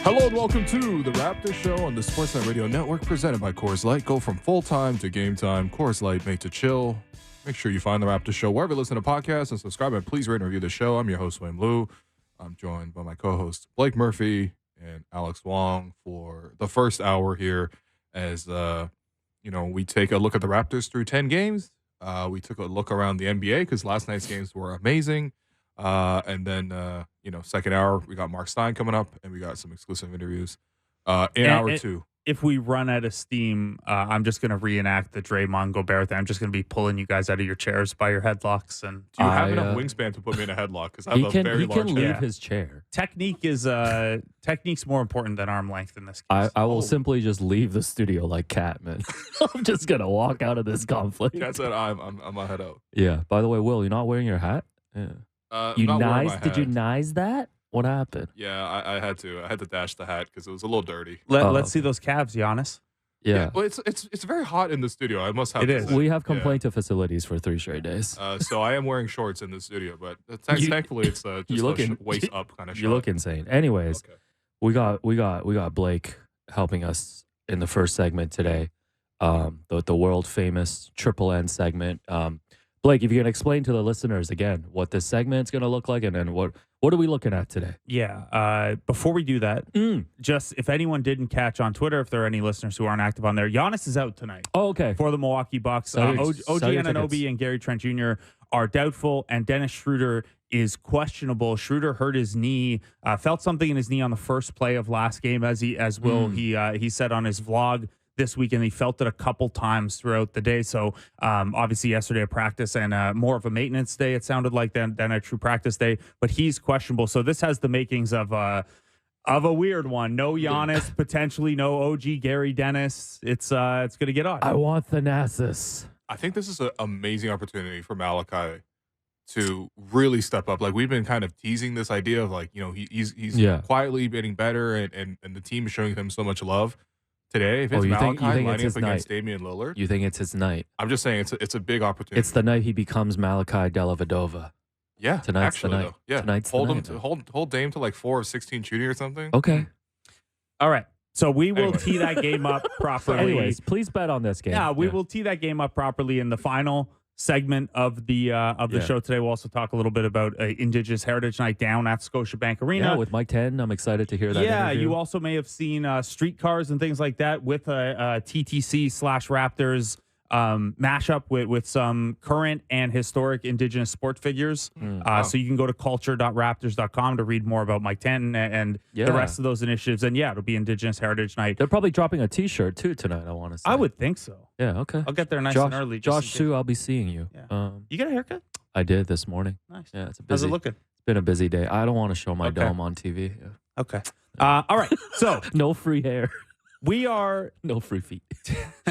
Hello and welcome to the Raptors Show on the Sportsnet Radio Network, presented by Coors Light. Go from full time to game time. Coors Light, made to chill. Make sure you find the Raptors Show wherever you listen to podcasts and subscribe. And please rate and review the show. I'm your host, William Liu. I'm joined by my co-hosts Blake Murphy and Alex Wong for the first hour here, as we take a look at the Raptors through 10 games. We took a look around the NBA because last night's games were amazing. And then, second hour, we got Marc Stein coming up, and we got some exclusive interviews in hour two. If we run out of steam, I'm just going to reenact the Draymond Gobert thing. I'm just going to be pulling you guys out of your chairs by your headlocks. And do you have enough wingspan to put me in a headlock? Because I have a very large head. He can leave his chair. Technique's more important than arm length in this case. I will simply just leave the studio like Catman. I'm just going to walk out of this conflict. Cat said I'm going to head out. Yeah. By the way, Will, you're not wearing your hat? Yeah. Did you Nize that? What happened? Yeah, I had to. I had to dash the hat because it was a little dirty. Let's see those calves, Giannis. Yeah. Well, it's very hot in the studio. I must have. It is. We have complained to facilities for 3 straight days. So I am wearing shorts in the studio, but thankfully it's just waist up kind of shot. You look insane. Anyways, okay. we got Blake helping us in the first segment today. The world famous Triple N segment. Blake, if you can explain to the listeners again what this segment's going to look like, and then what are we looking at today? Yeah. Before we do that, just if anyone didn't catch on Twitter, if there are any listeners who aren't active on there, Giannis is out tonight. Oh, okay. For the Milwaukee Bucks. OG Anunoby and Gary Trent Jr. are doubtful, and Dennis Schroeder is questionable. Schroeder hurt his knee, felt something in his knee on the first play of last game, he said on his vlog this weekend. He felt it a couple times throughout the day. So obviously yesterday a practice and more of a maintenance day, it sounded like, than a true practice day. But he's questionable. So this has the makings of a weird one. No Giannis, potentially no OG Gary Dennis. It's going to get odd. I want Thanasis. I think this is an amazing opportunity for Malachi to really step up. Like, we've been kind of teasing this idea of, like, he's quietly getting better, and the team is showing him so much love. Today, if it's Malachi lining up against Damian Lillard, you think it's his night? I'm just saying it's a big opportunity. It's the night he becomes Malachi Dellavedova. Yeah, tonight's actually, the night. Though. Yeah, tonight's hold the him night, hold Dame to like 4 of 16 shooting or something. Okay. All right. So we will tee that game up properly. Anyways, please bet on this game. Yeah, we will tee that game up properly in the final segment of the show today. We'll also talk a little bit about Indigenous Heritage Night down at Scotiabank Arena. Yeah, with Mike Tanton. I'm excited to hear that. Yeah, interview. You also may have seen streetcars and things like that with a TTC/Raptors mashup with some current and historic Indigenous sport figures. So you can go to culture.raptors.com to read more about Mike Tanton and the rest of those initiatives. And it'll be Indigenous Heritage Night. They're probably dropping a T-shirt too tonight, I want to say. I would think so. Yeah, okay. I'll get there nice and early. Josh Sue, I'll be seeing you. Yeah. You get a haircut? I did this morning. Nice. Yeah, it's How's it looking? It's been a busy day. I don't want to show my dome on TV. Yeah. Okay. All right. So no free hair. We are no free feet.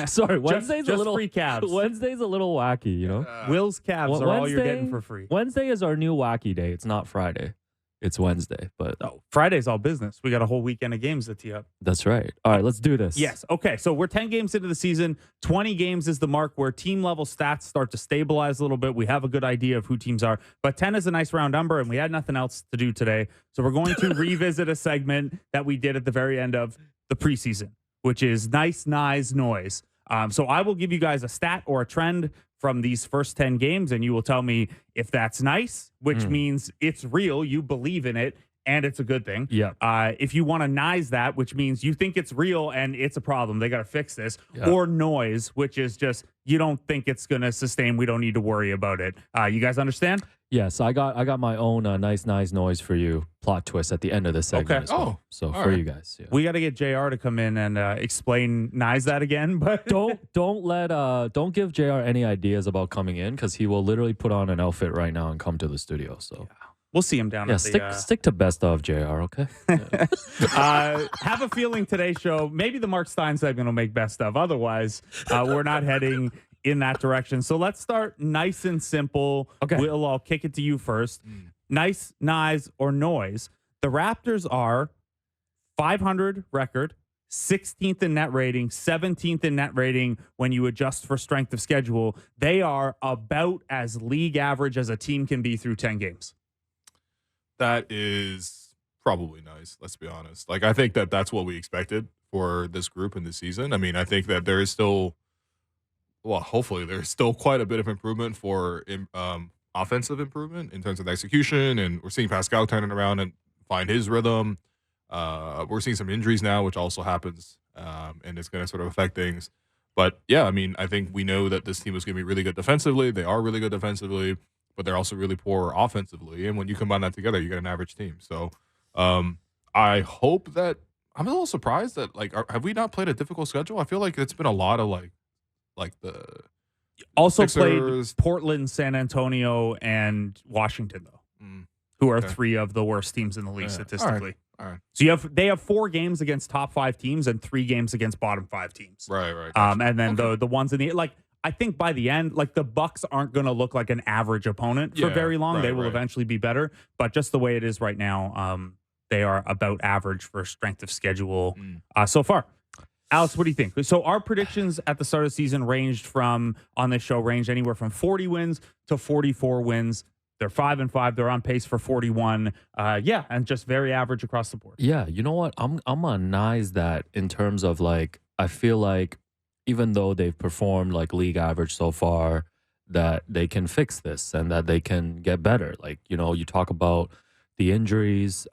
Sorry, Wednesday's just a little free calves. Wednesday's a little wacky, you know. Will's calves are all you're getting for free. Wednesday is our new wacky day. It's not Friday. It's Wednesday, but Friday's all business. We got a whole weekend of games to tee up. That's right. All right, let's do this. Yes. Okay. So we're 10 games into the season. 20 games is the mark where team level stats start to stabilize a little bit. We have a good idea of who teams are, but 10 is a nice round number, and we had nothing else to do today. So we're going to revisit a segment that we did at the very end of the preseason, which is Nice, Nize, Noise. So I will give you guys a stat or a trend from these first 10 games, and you will tell me if that's nice, which means it's real, you believe in it, and it's a good thing. Yeah. If you want to Nize that, which means you think it's real and it's a problem, they got to fix this. Yeah. Or Noise, which is just you don't think it's going to sustain, we don't need to worry about it. You guys understand? Yes, I got my own Nice, Nize, Noise for you plot twist at the end of this segment. Okay. As well. So for you guys, we got to get JR to come in and explain Nize that again. But don't give JR any ideas about coming in, because he will literally put on an outfit right now and come to the studio. So we'll see him down at the... stick to best of JR, okay? Have a feeling today's show, maybe the Marc Stein segment will make best of. Otherwise, we're not heading in that direction. So let's start nice and simple. Okay. I'll kick it to you first. Nice, Nize, or Noise. The Raptors are 500 record, 16th in net rating, 17th in net rating when you adjust for strength of schedule. They are about as league average as a team can be through 10 games. That is probably Nize. Let's be honest. Like, I think that that's what we expected for this group in this season. I mean, I think that there is still, well, hopefully there's still quite a bit of improvement for offensive improvement in terms of execution, and we're seeing Pascal turning around and find his rhythm. We're seeing some injuries now, which also happens, and it's going to sort of affect things. But yeah, I mean, I think we know that this team is going to be really good defensively. They are really good defensively, but they're also really poor offensively. And when you combine that together, you get an average team. So I hope that I'm a little surprised that, like, have we not played a difficult schedule? I feel like it's been a lot of like the also Sixers. Played Portland, San Antonio, and Washington though, who are three of the worst teams in the league statistically. All right. So they have 4 games against top 5 teams and 3 games against bottom 5 teams. Right. Gotcha. And then the ones in the, like, I think by the end, like, the Bucks aren't going to look like an average opponent for very long. They will eventually be better, but just the way it is right now, they are about average for strength of schedule so far. Alex, what do you think? So our predictions at the start of the season on this show ranged anywhere from 40 wins to 44 wins. They're 5-5. They're on pace for 41. And just very average across the board. Yeah, you know what? I'm on Nize that in terms of, like, I feel like even though they've performed like league average so far, that they can fix this and that they can get better. Like, you know, you talk about the injuries.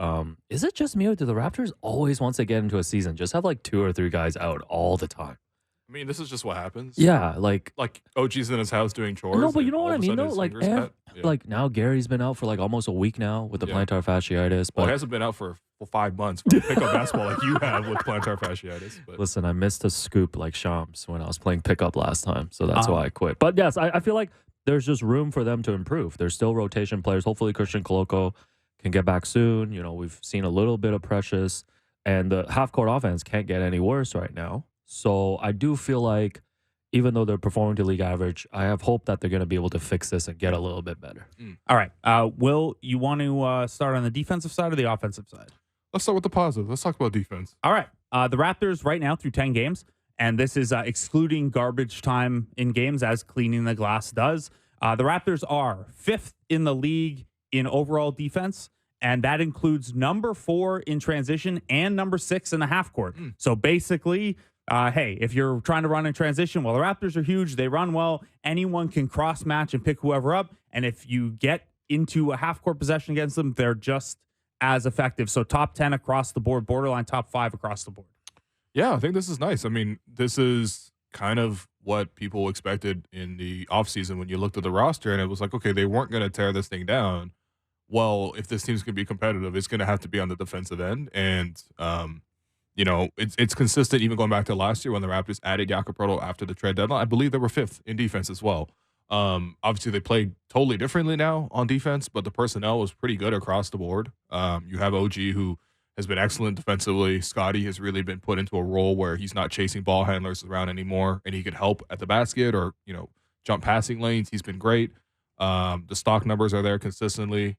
Is it just me, or do the Raptors always, once they get into a season, just have like 2 or 3 guys out all the time? I mean, this is just what happens. Yeah, like OG's in his house doing chores. No, but you know what I mean, though? Like now Gary's been out for like almost a week now with the plantar fasciitis. But he hasn't been out for 5 months. Pick up basketball like you have with plantar fasciitis. But listen, I missed a scoop like Shams when I was playing pickup last time, so that's why I quit. But yes, I feel like there's just room for them to improve. There's still rotation players. Hopefully Christian Koloko can get back soon. You know, we've seen a little bit of Precious, and the half-court offense can't get any worse right now. So I do feel like even though they're performing to league average, I have hope that they're going to be able to fix this and get a little bit better. All right. Will, you want to start on the defensive side or the offensive side? Let's start with the positive. Let's talk about defense. All right. The Raptors right now through 10 games, and this is excluding garbage time in games as cleaning the glass does. The Raptors are 5th in the league in overall defense, and that includes number 4 in transition and number 6 in the half court. So basically, hey, if you're trying to run in transition, well, the Raptors are huge. They run well. Anyone can cross-match and pick whoever up. And if you get into a half-court possession against them, they're just as effective. So top 10 across the board, borderline top 5 across the board. Yeah, I think this is nice. I mean, this is kind of what people expected in the offseason when you looked at the roster, and it was like, okay, they weren't going to tear this thing down. Well, if this team's going to be competitive, it's going to have to be on the defensive end. And, you know, it's consistent even going back to last year when the Raptors added Jakob Poeltl after the trade deadline. I believe they were 5th in defense as well. Obviously, they played totally differently now on defense, but the personnel was pretty good across the board. You have OG, who has been excellent defensively. Scotty has really been put into a role where he's not chasing ball handlers around anymore, and he can help at the basket or, you know, jump passing lanes. He's been great. The stock numbers are there consistently.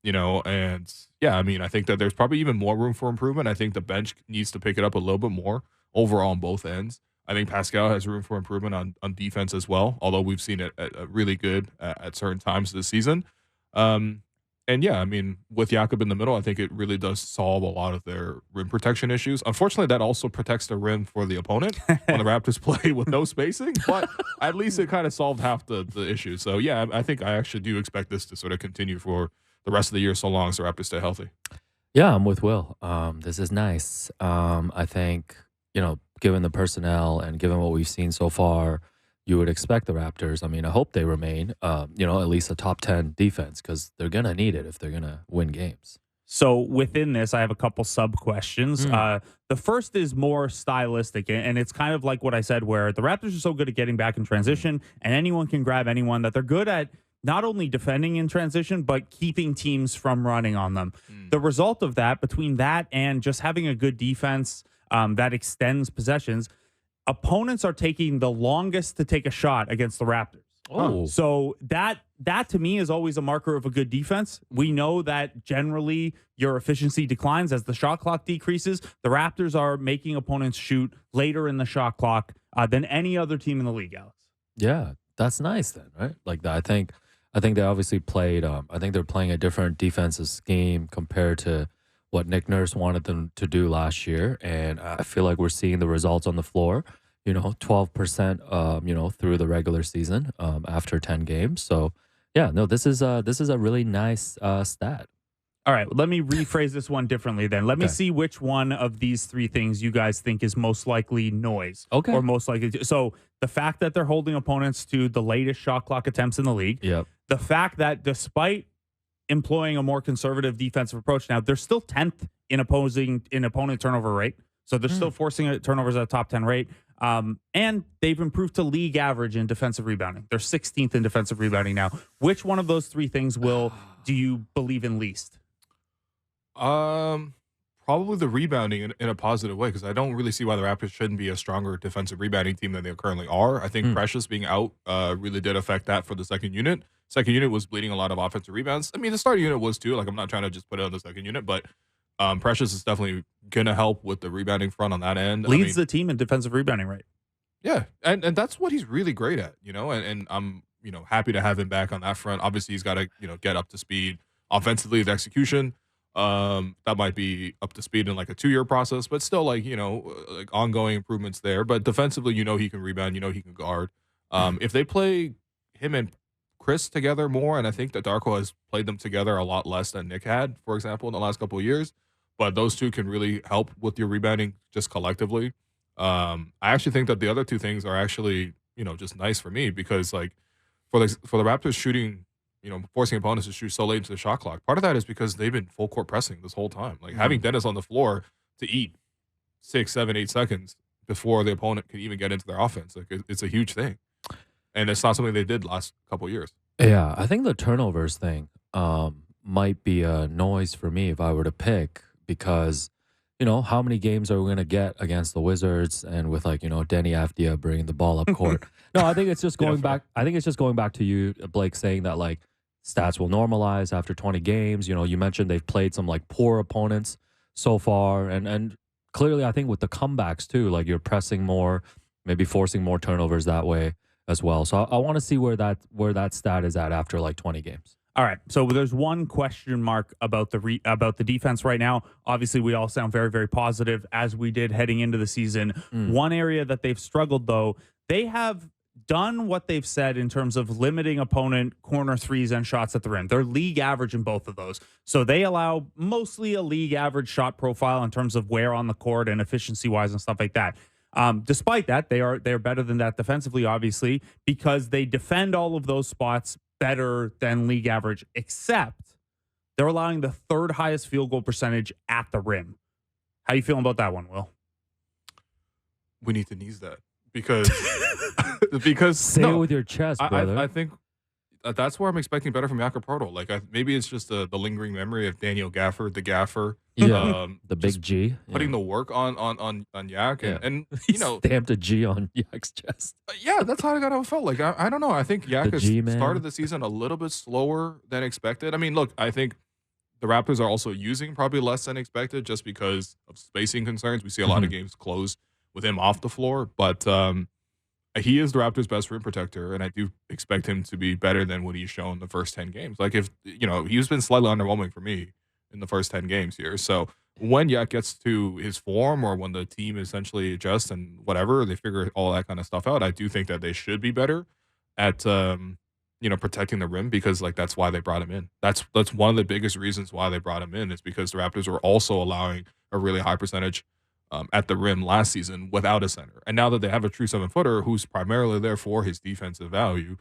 You know, and yeah, I mean, I think that there's probably even more room for improvement. I think the bench needs to pick it up a little bit more overall on both ends. I think Pascal has room for improvement on defense as well, although we've seen it really good at certain times this season. And yeah, I mean, with Jakob in the middle, I think it really does solve a lot of their rim protection issues. Unfortunately, that also protects the rim for the opponent when the Raptors play with no spacing, but at least it kind of solved half the issue. So yeah, I think I actually do expect this to sort of continue for the rest of the year so long as the Raptors stay healthy. Yeah, I'm with Will. This is nice. I think, you know, given the personnel and given what we've seen so far, you would expect the Raptors, I mean, I hope they remain, you know, at least a top 10 defense, because they're going to need it if they're going to win games. So within this, I have a couple sub questions. The first is more stylistic, and it's kind of like what I said, where the Raptors are so good at getting back in transition, and anyone can grab anyone, that they're good at not only defending in transition, but keeping teams from running on them. The result of that, between that and just having a good defense that extends possessions, opponents are taking the longest to take a shot against the Raptors. Oh, so that to me is always a marker of a good defense. We know that generally your efficiency declines as the shot clock decreases. The Raptors are making opponents shoot later in the shot clock than any other team in the league, Alex. Yeah, that's nice then, right? Like that, I think I think they obviously played. I think they're playing a different defensive scheme compared to what Nick Nurse wanted them to do last year, and I feel like we're seeing the results on the floor. 12%. Through the regular season, after 10 games. So, yeah, no, this is a really nice stat. All right, let me rephrase this one differently then. Let me see which one of these three things you guys think is most likely noise. Okay. Or most likely. So the fact that they're holding opponents to the latest shot clock attempts in the league. Yep. The fact that despite employing a more conservative defensive approach now, they're still 10th in opponent turnover rate. So they're still forcing turnovers at a top 10 rate. And they've improved to league average in defensive rebounding. They're 16th in defensive rebounding now. Which one of those three things do you believe in least? Probably the rebounding in a positive way, because I don't really see why the Raptors shouldn't be a stronger defensive rebounding team than they currently are. I think Precious being out really did affect that for the second unit. Second unit was bleeding a lot of offensive rebounds. I mean, the starting unit was too. Like, I'm not trying to just put it on the second unit, but Precious is definitely going to help with the rebounding front on that end. Leads the team in defensive rebounding rate. Yeah, and that's what he's really great at, and I'm, happy to have him back on that front. Obviously, he's got to, get up to speed offensively with execution. That might be up to speed in like a 2-year process, but still like ongoing improvements there. But defensively, he can rebound, he can guard. If they play him and Chris together more, and I think that Darko has played them together a lot less than Nick had, for example, in the last couple of years. But those two can really help with your rebounding just collectively. I actually think that the other two things are actually, just nice for me, because like for the Raptors shooting, forcing opponents to shoot so late into the shot clock. Part of that is because they've been full court pressing this whole time. Like having Dennis on the floor to eat 6, 7, 8 seconds before the opponent can even get into their offense. Like it's a huge thing. And it's not something they did last couple of years. Yeah, I think the turnovers thing might be a noise for me if I were to pick, because, how many games are we going to get against the Wizards and with Denny Avdia bringing the ball up court? No, I think it's just going back. I think it's just going back to you, Blake, saying that like stats will normalize after 20 games. You mentioned they've played some like poor opponents so far, and clearly I think with the comebacks too, like you're pressing more, maybe forcing more turnovers that way as well. So I want to see where that stat is at after like 20 games. All right, so there's one question mark about the defense right now. Obviously, we all sound very, very positive as we did heading into the season. One area that they've struggled, though, they have done what they've said in terms of limiting opponent corner threes and shots at the rim. They're league average in both of those. So they allow mostly a league average shot profile in terms of where on the court and efficiency-wise and stuff like that. Despite that, they're better than that defensively, obviously, because they defend all of those spots better than league average, except they're allowing the third highest field goal percentage at the rim. How you feeling about that one, Will? We need to Nize that because say it with your chest, brother. I think that's where I'm expecting better from Jakob Poeltl. Like maybe it's just the lingering memory of Daniel Gafford, the Gaffer. Yeah, the big G. Putting the work on Yak. And stamped a G on Yak's chest. Yeah, that's how I got how it felt. Like, I don't know. I think Yak has started the season a little bit slower than expected. I mean, look, I think the Raptors are also using probably less than expected just because of spacing concerns. We see a lot of games close with him off the floor. But he is the Raptors' best rim protector, and I do expect him to be better than what he's shown the first 10 games. Like, if, he's been slightly underwhelming for me in the first 10 games here. So when Yak gets to his form, or when the team essentially adjusts and whatever, they figure all that kind of stuff out, I do think that they should be better at protecting the rim, because like that's why they brought him in. That's one of the biggest reasons why they brought him in, is because the Raptors were also allowing a really high percentage at the rim last season without a center. And now that they have a true 7-footer who's primarily there for his defensive value,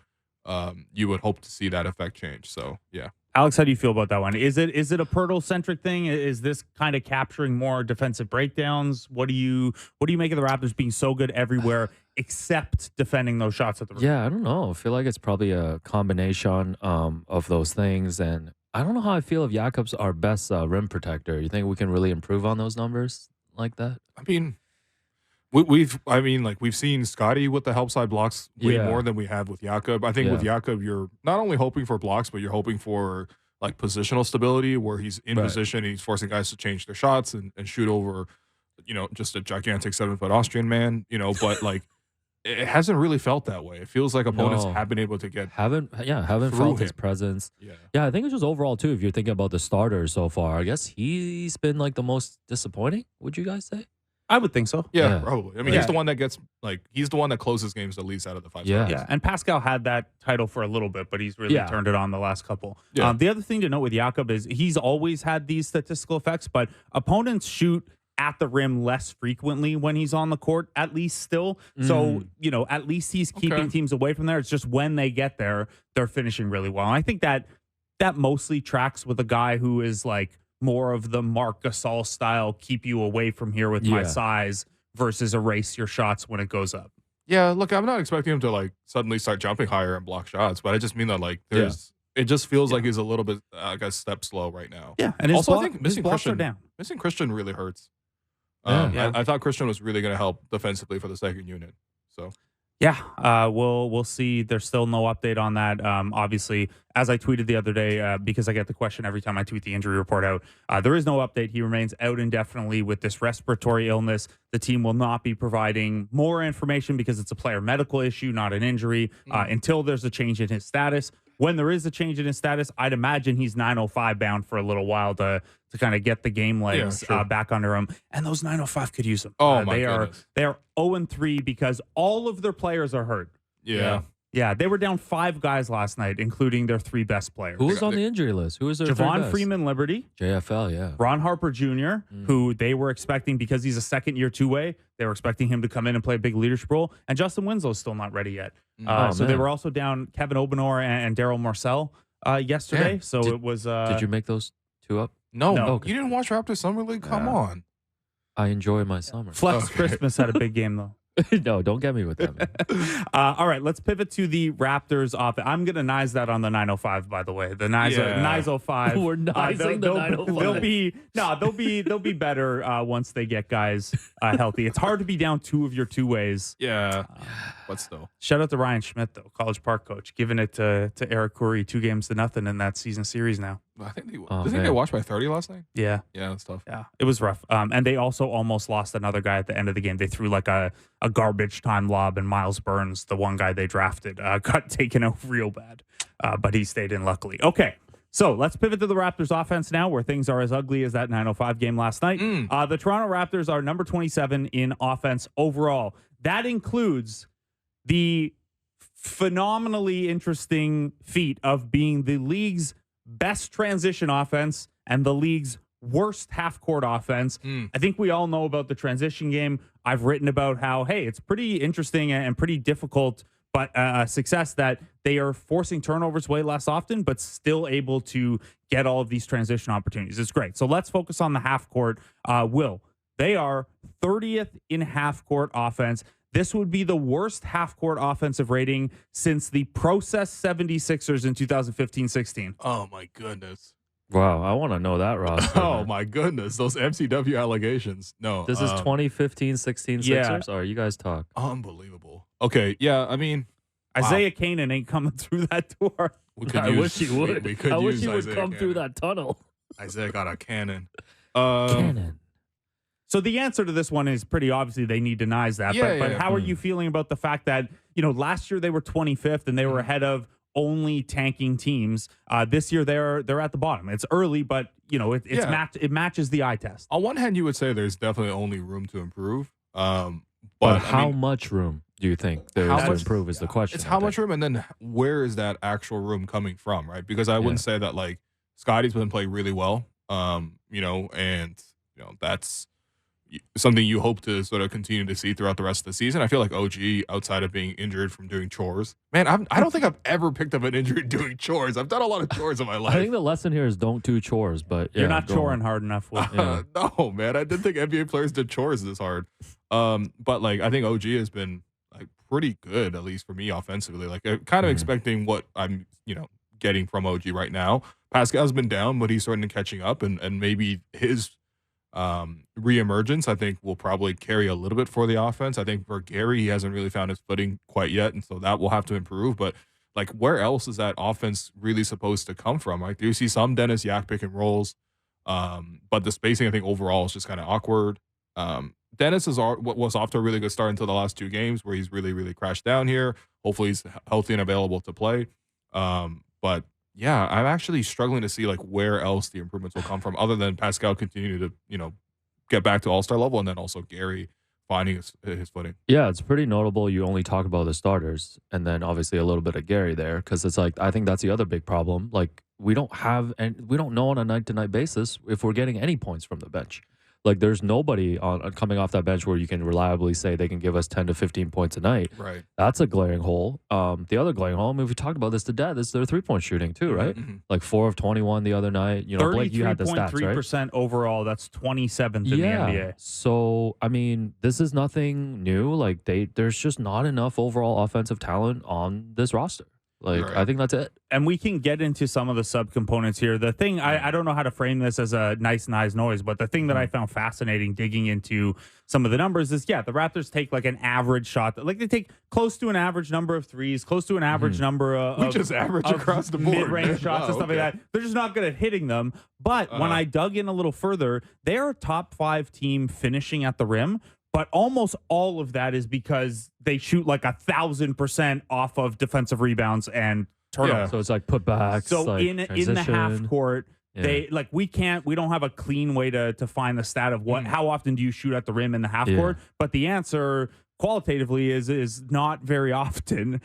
you would hope to see that effect change. So yeah. Alex, how do you feel about that one? Is it a Poeltl-centric thing? Is this kind of capturing more defensive breakdowns? What do you make of the Raptors being so good everywhere except defending those shots at the rim? Yeah, I don't know. I feel like it's probably a combination of those things, and I don't know how I feel if Jakob's our best rim protector. You think we can really improve on those numbers like that? I mean, we've seen Scotty with the help side blocks way more than we have with Jakob. I think with Jakob, you're not only hoping for blocks, but you're hoping for like positional stability, where he's in position and he's forcing guys to change their shots and shoot over, just a gigantic 7-foot Austrian man, but like it hasn't really felt that way. It feels like opponents have been able to get haven't felt his presence. Yeah, I think it's just overall too. If you're thinking about the starters so far, I guess he's been like the most disappointing. Would you guys say? I would think so. Yeah, probably. I mean, he's the one that gets he's the one that closes games the least out of the 5 stars. Yeah, and Pascal had that title for a little bit, but he's really turned it on the last couple. Yeah. The other thing to note with Jakob is he's always had these statistical effects, but opponents shoot at the rim less frequently when he's on the court, at least still. So, at least he's keeping teams away from there. It's just when they get there, they're finishing really well. And I think that mostly tracks with a guy who is like more of the Marc Gasol style, keep you away from here with my size versus erase your shots when it goes up. Yeah, look, I'm not expecting him to like suddenly start jumping higher and block shots, but I just mean that like it just feels like he's a little bit, I guess, step slow right now. Yeah, and also I think missing Christian really hurts. I thought Christian was really going to help defensively for the second unit. So. Yeah, we'll see. There's still no update on that. Obviously, as I tweeted the other day, because I get the question every time I tweet the injury report out, there is no update. He remains out indefinitely with this respiratory illness. The team will not be providing more information because it's a player medical issue, not an injury, until there's a change in his status. When there is a change in his status, I'd imagine he's 905 bound for a little while to kind of get the game legs back under him. And those 905 could use him. Oh, my goodness. They are 0-3 because all of their players are hurt. Yeah, they were down 5 guys last night, including their 3 best players. Who was on the injury list? Who was their Javon Freeman-Liberty. JFL, yeah. Ron Harper Jr., who they were expecting, because he's a second-year two-way, they were expecting him to come in and play a big leadership role. And Justin Winslow's still not ready yet. So they were also down Kevin Obenor and Daryl Marcel yesterday. So it was... did you make those 2 up? No. Okay. You didn't watch Raptors Summer League? Come on. I enjoy my summer. Flex Christmas had a big game, though. No, don't get me with that, man. All right, let's pivot to the Raptors off. I'm going to Nize that on the 905, by the way. The Nize 05. We're Nizing the 905. They'll be better once they get guys healthy. It's hard to be down 2 of your two-ways. Yeah, but still. Shout out to Ryan Schmidt, though, College Park coach, giving it to Eric Curry 2-0 in that season series now. I think they get watched by 30 last night. Yeah, that's tough. Yeah, it was rough. And they also almost lost another guy at the end of the game. They threw like a garbage time lob, and Miles Burns, the one guy they drafted, got taken out real bad. But he stayed in, luckily. Okay, so let's pivot to the Raptors offense now, where things are as ugly as that 905 game last night. The Toronto Raptors are number 27 in offense overall. That includes the phenomenally interesting feat of being the league's best transition offense and the league's worst half-court offense. I think we all know about the transition game. I've written about how, hey, it's pretty interesting and pretty difficult, but success that they are forcing turnovers way less often, but still able to get all of these transition opportunities. It's great. So let's focus on the half-court. They are 30th in half-court offense. This would be the worst half-court offensive rating since the Process 76ers in 2015-16. Oh, my goodness. Wow, I want to know that, Ross. Oh, my goodness. Those MCW allegations. No. This is 2015-16 Sixers? Or you guys talk? Unbelievable. Okay, yeah, I mean... Isaiah Canaan ain't coming through that door. I wish he would. I wish he would come through that tunnel. Isaiah got a cannon. Cannon. So the answer to this one is pretty obviously they need to Nize that. But how are you feeling about the fact that, last year they were 25th and they were ahead of only tanking teams. This year they're at the bottom. It's early, but it matches the eye test. On one hand, you would say there's definitely only room to improve. But how much room do you think there is to improve is the question. It's how much room, and then where is that actual room coming from, right? Because I wouldn't say that like Scotty's been playing really well, that's something you hope to sort of continue to see throughout the rest of the season. I feel like OG, outside of being injured from doing chores, man, I don't think I've ever picked up an injury doing chores. I've done a lot of chores in my life. I think the lesson here is don't do chores, but you're not choring hard enough. No, man, I didn't think NBA players did chores this hard. But like I think OG has been like pretty good, at least for me offensively. Like kind of expecting what I'm getting from OG right now. Pascal's been down, but he's starting to catching up, and maybe his reemergence, I think, will probably carry a little bit for the offense. I think for Gary, he hasn't really found his footing quite yet, and so that will have to improve. But like, where else is that offense really supposed to come from? I do see some Dennis Yak pick and rolls, but the spacing, I think, overall is just kind of awkward. Dennis was off to a really good start until the last 2 games where he's really, really crashed down here. Hopefully he's healthy and available to play. But yeah, I'm actually struggling to see like where else the improvements will come from other than Pascal continuing to, get back to all-star level, and then also Gary finding his footing. Yeah, it's pretty notable you only talk about the starters and then obviously a little bit of Gary there, because it's like I think that's the other big problem. Like we don't know on a night-to-night basis if we're getting any points from the bench. Like there's nobody coming off that bench where you can reliably say they can give us 10 to 15 points a night. Right. That's a glaring hole. The other glaring hole, I mean, we talked about this to death, is their 3-point shooting too, right? Mm-hmm. Like 4 of 21 the other night. Blake, you had the stats, right? 33% overall. That's 27th in the NBA. So, I mean, this is nothing new. Like there's just not enough overall offensive talent on this roster. Like, right. I think that's it. And we can get into some of the subcomponents here. The thing, I don't know how to frame this as a nice noise, but the thing that I found fascinating digging into some of the numbers is, the Raptors take like an average shot. Like they take close to an average number of threes, close to an average number of we just average across the board. Mid-range shots and stuff like that. They're just not good at hitting them. But when I dug in a little further, they're a top 5 team finishing at the rim. But almost all of that is because they shoot like 1,000% off of defensive rebounds and turnovers. Yeah. So it's like putbacks. So like in the half court, they like we don't have a clean way to find the stat of how often do you shoot at the rim in the half court. But the answer qualitatively is not very often.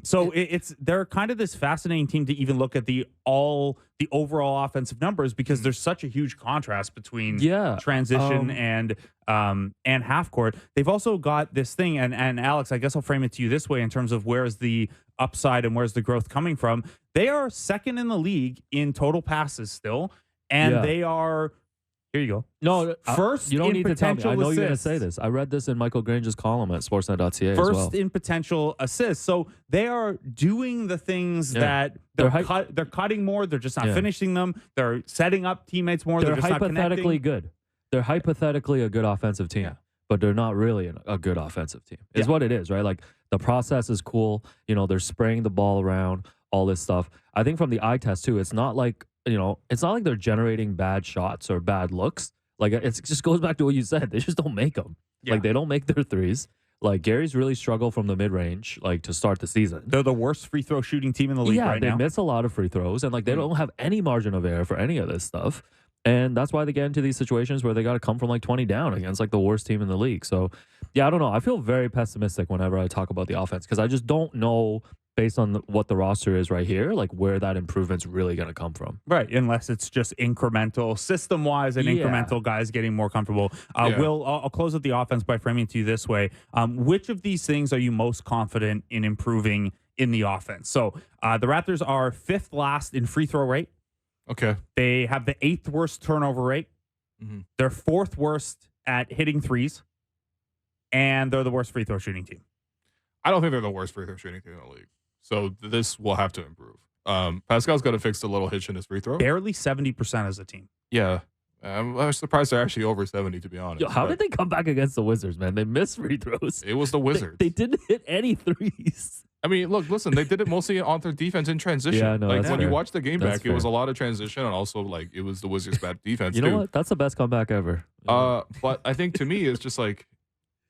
So they're kind of this fascinating team to even look at the overall offensive numbers, because there's such a huge contrast between transition and half court. They've also got this thing, and Alex, I guess I'll frame it to you this way in terms of where's the upside and where's the growth coming from. They are second in the league in total passes still, and they are. Here you go. No, first you don't in need to tell me. I know assists. you're going to say this. I read this in Michael Grange's column at Sportsnet.ca as well. First in potential assists. So they are doing the things that they're cutting more. They're just not finishing them. They're setting up teammates more. They're just hypothetically not good. They're hypothetically a good offensive team, but they're not really a good offensive team. Is what it is, right? Like the process is cool. They're spraying the ball around, all this stuff. I think from the eye test too, it's not like it's not like they're generating bad shots or bad looks. Like it just goes back to what you said. They just don't make them. Like they don't make their threes. Like Gary's really struggled from the mid range, like to start the season. They're the worst free throw shooting team in the league right now. Yeah, they miss a lot of free throws, and like they don't have any margin of error for any of this stuff. And that's why they get into these situations where they got to come from like 20 down against like the worst team in the league. So I don't know. I feel very pessimistic whenever I talk about the offense, because I just don't know, based on what the roster is right here, like where that improvement's really going to come from. Right, unless it's just incremental, system-wise, and incremental guys getting more comfortable. I'll close with the offense by framing it to you this way. Which of these things are you most confident in improving in the offense? So the Raptors are 5th last in free throw rate. Okay. They have the 8th worst turnover rate. Mm-hmm. They're 4th worst at hitting threes. And they're the worst free throw shooting team. I don't think they're the worst free throw shooting team in the league. So this will have to improve. Pascal's got to fix the little hitch in his free throw. Barely 70% as a team. Yeah. I'm surprised they're actually over 70, to be honest. Yo, how did they come back against the Wizards, man? They missed free throws. It was the Wizards. They didn't hit any threes. I mean, listen, they did it mostly on their defense in transition. Yeah, no, like when fair. you watch the game That's back, it was a lot of transition, and also like it was the Wizards' bad defense. You know what? That's the best comeback ever. But I think to me, it's just like,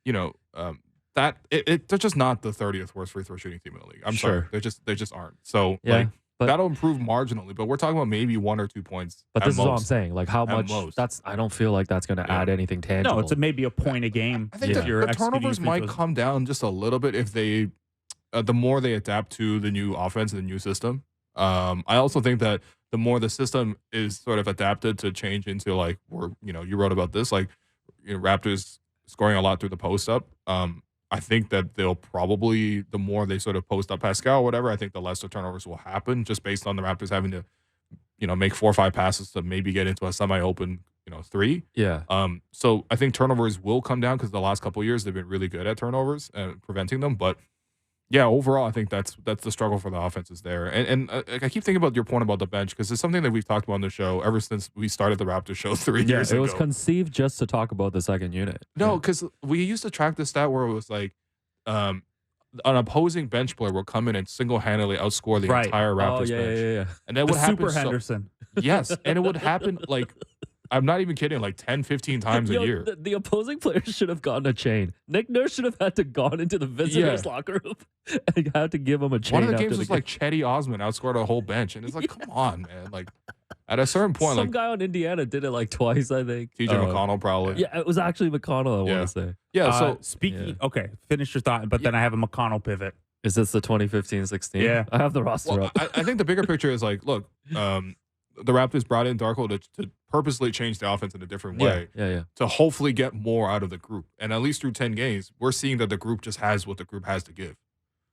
that they're just not the 30th worst free throw shooting team in the league. I'm sorry, they just aren't. So but that'll improve marginally, but we're talking about maybe 1 or 2 points. But this is all I'm saying. Like how much? I don't feel like that's going to add anything tangible. No, it's maybe a point a game. I think the turnovers might come down just a little bit if they, the more they adapt to the new offense and the new system. I also think that the more the system is sort of adapted to change into like, you wrote about this, like Raptors scoring a lot through the post up. I think that they'll probably, the more they sort of post up Pascal or whatever, I think the less the turnovers will happen, just based on the Raptors having to, make 4 or 5 passes to maybe get into a semi-open, 3. Yeah. So I think turnovers will come down because the last couple of years they've been really good at turnovers and preventing them. But yeah, overall, I think that's the struggle for the offense is there. And I keep thinking about your point about the bench, because it's something that we've talked about on the show ever since we started the Raptors show 3 years ago. It was conceived just to talk about the second unit. No, because we used to track this stat where it was like an opposing bench player will come in and single-handedly outscore the entire Raptors bench. Yeah. And that would happen. Super Henderson. Yes, and it would happen like I'm not even kidding, like 10, 15 times a year. The opposing players should have gotten a chain. Nick Nurse should have had to gone into the visitors' locker room and had to give him a chain. One of the games was like Chetty Osman outscored a whole bench, and it's like, come on, man. Like at a certain point, some guy on Indiana did it like twice, I think. TJ McConnell probably. Yeah, it was actually McConnell, I want to say. Yeah, so speaking, okay, finish your thought, but then I have a McConnell pivot. Is this the 2015-16? Yeah. I have the roster up. I think the bigger picture is like, look, the Raptors brought in Darko to purposely change the offense in a different way. Yeah. To hopefully get more out of the group. And at least through 10 games, we're seeing that the group just has what the group has to give.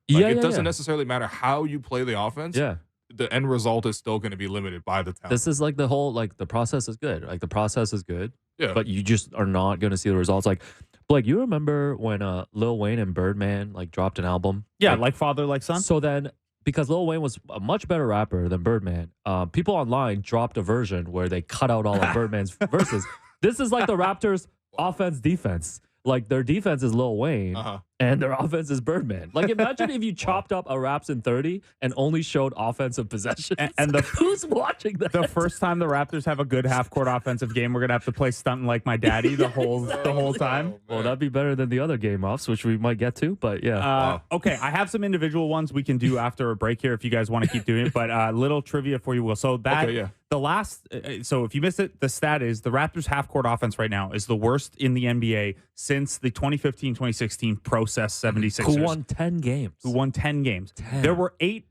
Like, it doesn't necessarily matter how you play the offense. Yeah. The end result is still going to be limited by the talent. This is like the whole, like, the process is good. Like, the process is good. Yeah. But you just are not going to see the results. Like, Blake, you remember when Lil Wayne and Birdman, like, dropped an album? Yeah, like Father, Like Son. So then, because Lil Wayne was a much better rapper than Birdman, people online dropped a version where they cut out all of Birdman's verses. This is like the Raptors' offense-defense. Like, their defense is Lil Wayne, and their offense is Birdman. Like, imagine if you chopped up a Raps in 30 and only showed offensive possessions. And who's watching that? The first time the Raptors have a good half-court offensive game, we're going to have to play Stuntin' Like My Daddy the whole time. Well, that'd be better than the other game offs, which we might get to, but yeah. Okay, I have some individual ones we can do after a break here if you guys want to keep doing it, but little trivia for you, Will. So the last, so if you missed it, the stat is the Raptors half-court offense right now is the worst in the NBA since the 2015-2016 process 76ers. Who won 10 games. Who won 10 games. 10. There were 18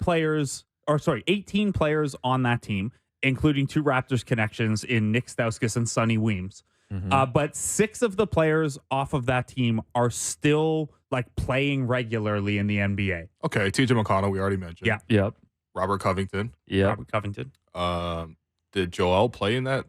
players on that team, including 2 Raptors connections in Nick Stauskas and Sonny Weems. But 6 of the players off of that team are still like playing regularly in the NBA. Okay, TJ McConnell, we already mentioned. Yeah. Yep. Robert Covington. Yeah. Robert Covington. Did Joel play in that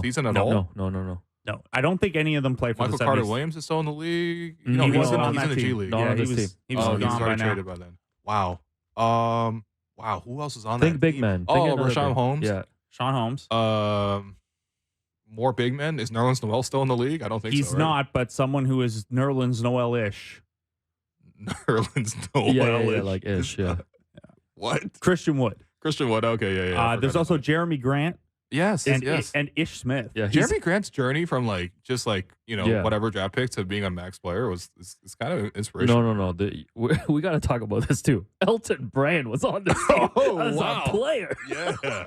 season at all? No. No, I don't think any of them play for Michael the 70s. Carter Williams is still in the league. He wasn't on that the team. G League. Yeah, He was he's gone by already now. traded by then. Wow. Wow. Who else is on that Think big team? man. Oh, Rashawn Holmes. Yeah. Sean Holmes. More big men. Is Nerlens Noel still in the league? I don't think He's so. Right? not, but someone who is Nerlens Noel-ish. Nerlens Noel. Yeah, like ish. Yeah. What? Christian Wood. Christian Wood. Okay, yeah. There's also Jeremy Grant. Yes. And Ish Smith. Yeah. Jeremy Grant's journey from whatever draft pick to being a max player is kind of inspirational. No. We got to talk about this too. Elton Brand was on this team as a player. Yeah.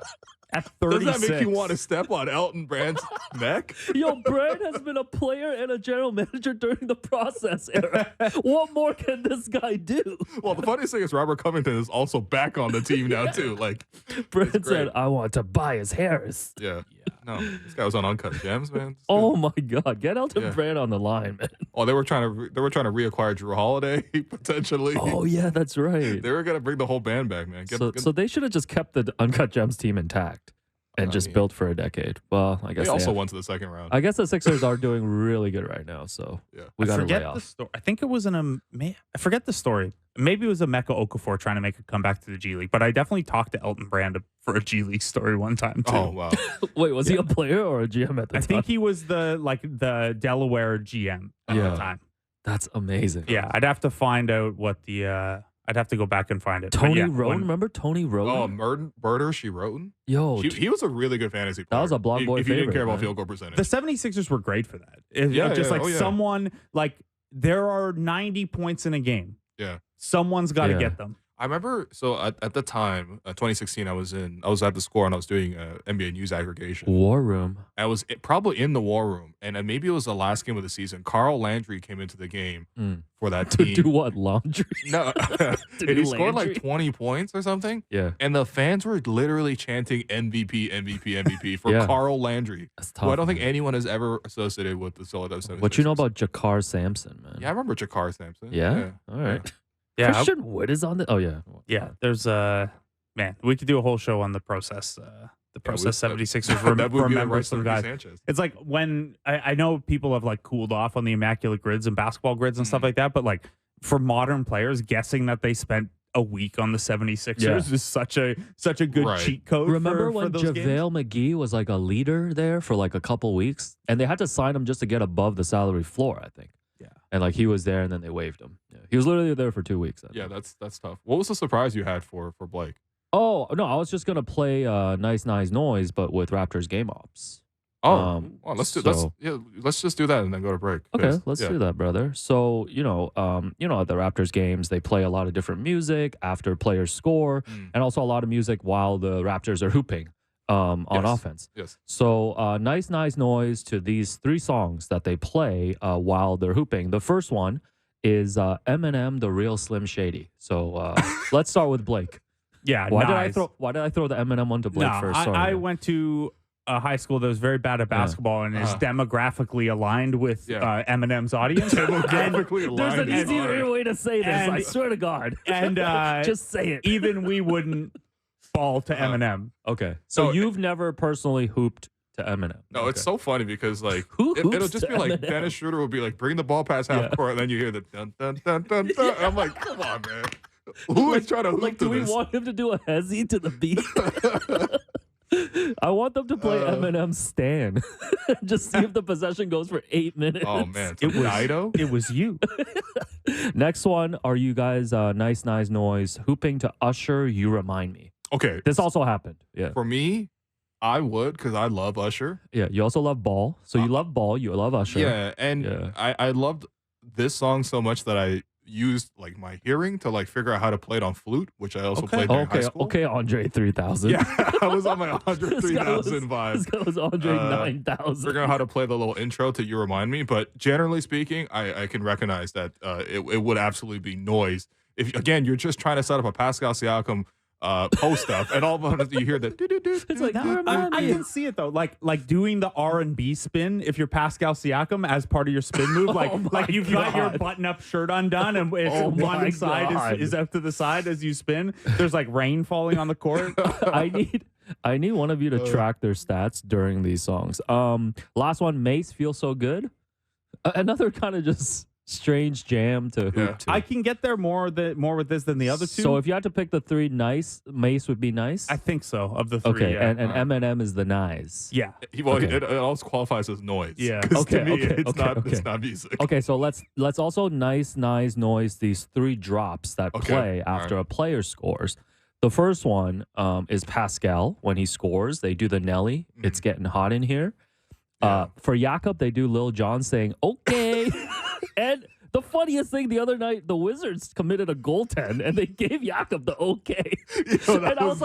At 36. Does that make you want to step on Elton Brand's neck? Yo, Brand has been a player and a general manager during the process era. What more can this guy do? Well, the funniest thing is Robert Covington is also back on the team now too. Like, Brand said, "I want Tobias Harris." Yeah. No, this guy was on Uncut Gems, man. Oh my God, get Elton Brand on the line, man. Oh, they were trying to reacquire Drew Holiday potentially. Oh yeah, that's right. They were gonna bring the whole band back, man. So they should have just kept the Uncut Gems team intact and built for a decade. Well, I guess they also won to the second round. I guess the Sixers are doing really good right now, so we got to lay off. The story. I think it was I forget the story. Maybe it was Emeka Okafor trying to make a comeback to the G League, but I definitely talked to Elton Brand for a G League story one time too. Oh wow! Wait, was he a player or a GM at the time? I think he was the Delaware GM at the time. That's amazing. Yeah, I'd have to find out what the. I'd have to go back and find it. Tony Roden, remember Tony Roden? Oh, Murder She Roten? Yo. He was a really good fantasy player. That was a block boy If you didn't favorite, care about man. field goal percentage. The 76ers were great for that. Someone, like, there are 90 points in a game. Yeah. Someone's got to get them. I remember, so at the time, 2016, I was at the Score and I was doing NBA news aggregation. War Room. I was probably in the War Room, and maybe it was the last game of the season. Carl Landry came into the game for that team. To do what, laundry? No. And he scored like 20 points or something. Yeah. And the fans were literally chanting MVP for Carl Landry. That's tough, who I don't think anyone has ever associated with the Philadelphia 76ers. What you know about Jakar Sampson, man? Yeah, I remember Jakar Sampson. Yeah? All right. Yeah. Christian Wood is on the... Oh, yeah. Yeah, there's man, we could do a whole show on the process. The process 76ers remember some guys. It's like when I know people have like cooled off on the immaculate grids and basketball grids and stuff like that, but like for modern players, guessing that they spent a week on the 76ers is such a good cheat code. Remember when those JaVale McGee was like a leader there for like a couple weeks, and they had to sign him just to get above the salary floor, I think. Yeah, and like he was there, and then they waived him. Yeah. He was literally there for 2 weeks. Yeah, that's tough. What was the surprise you had for Blake? Oh no, I was just gonna play Nice Noise, but with Raptors game ops. Well, let's just do that and then go to break. Okay, let's do that, brother. So at the Raptors games, they play a lot of different music after players score, and also a lot of music while the Raptors are hooping on offense. Yes. So nice noise to these 3 songs that they play while they're hooping. The first one is Eminem, The Real Slim Shady. So let's start with Blake. Yeah. Why did I throw the Eminem one to Blake first? Sorry, I went to a high school that was very bad at basketball and is demographically aligned with Eminem's audience. Demographically aligned. There's an easier way to say this. I swear to God. And just say it. Even we wouldn't fall to Eminem. Okay. So you've never personally hooped to Eminem? No, it's so funny because like it'll just be Eminem? like Dennis Schroeder will be like, bring the ball past half court, and then you hear the dun dun dun dun dun. I'm like, come on, man. Who is trying to hoop to do we this? want him to do a hezzy to the beat? I want them to play Eminem Stan. Just see if the possession goes for 8 minutes. Oh man, it was Nido. It was you. Next one, are you guys nice noise hooping to Usher? You Remind Me. Okay, this also happened. Yeah, for me, I would because I love Usher. Yeah, you also love Ball. So you love Ball, you love Usher. Yeah, and I loved this song so much that I used like my hearing to like figure out how to play it on flute, which I also played in high school. Okay, Andre 3000. Yeah, I was on my Andre 3000 vibe. This guy was Andre 9000. Figuring out how to play the little intro to You Remind Me, but generally speaking, I can recognize that it would absolutely be noise. If again, you're just trying to set up a Pascal Siakam post stuff, and all of a sudden you hear the. It's like I can see it though, like doing the R&B spin. If you're Pascal Siakam as part of your spin move, like you've got your button-up shirt undone, and it's one side is out to the side as you spin. There's like rain falling on the court. I need one of you to track their stats during these songs. Last one, Mace, Feel So Good. Another kind of just strange jam to hoop to. I can get there more with this than the other two. So if you had to pick the 3, nice, Mace would be nice? I think so, of the 3. Okay, yeah. and Eminem is the nice. Yeah. It also qualifies as noise. Yeah. To me, it's not music. Okay, so let's also nice noise these 3 drops that play after a player scores. The first one is Pascal when he scores. They do the Nelly. It's getting hot in here. For Jakob, they do Lil Jon saying, okay. And the funniest thing, the other night, the Wizards committed a goaltend, and they gave Jakob the okay. And I was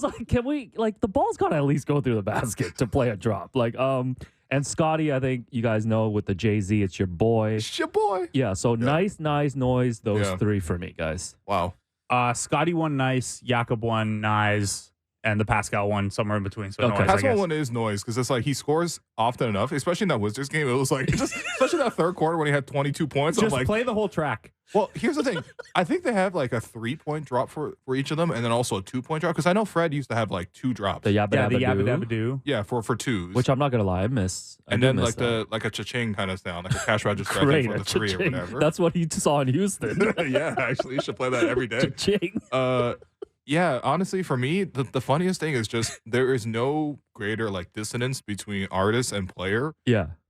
like, can we, like, the ball's got to at least go through the basket to play a drop. Like, and Scotty, I think you guys know with the Jay-Z, it's your boy. It's your boy. Yeah, so nice noise, those 3 for me, guys. Wow. Scotty one nice, Jakob one nice, and the Pascal one somewhere in between. So okay. Pascal one is noise because it's like he scores often enough, especially in that Wizards game. It was like especially that third quarter when he had 22 points. Just I'm like, play the whole track. Well, here's the thing. I think they have like a 3-point drop for each of them, and then also a 2-point drop because I know Fred used to have like 2 drops. The Yabba Dabba Doo. Yeah, for 2s. Which I'm not gonna lie, I miss. And then like a cha-ching kind of sound, like a cash register Great, for the 3 or whatever. That's what he saw in Houston. Yeah, actually, you should play that every day. Cha-ching. Yeah, honestly, for me, the funniest thing is just there is no greater like dissonance between artist and player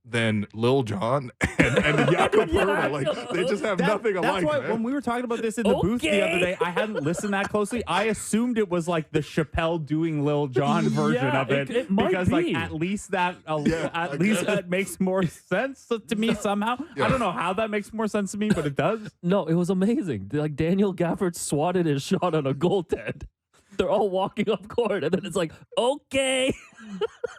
than Lil Jon and Jakob Poeltl. Like they just have nothing alike. That's why man. when we were talking about this in the booth the other day, I hadn't listened that closely. I assumed it was like the Chappelle doing Lil Jon version of it, it might because be. like at least that makes more sense to me somehow. Yeah. I don't know how that makes more sense to me, but it does. No, it was amazing. Like Daniel Gafford swatted his shot on a goaltend. They're all walking up court, and then it's like, okay,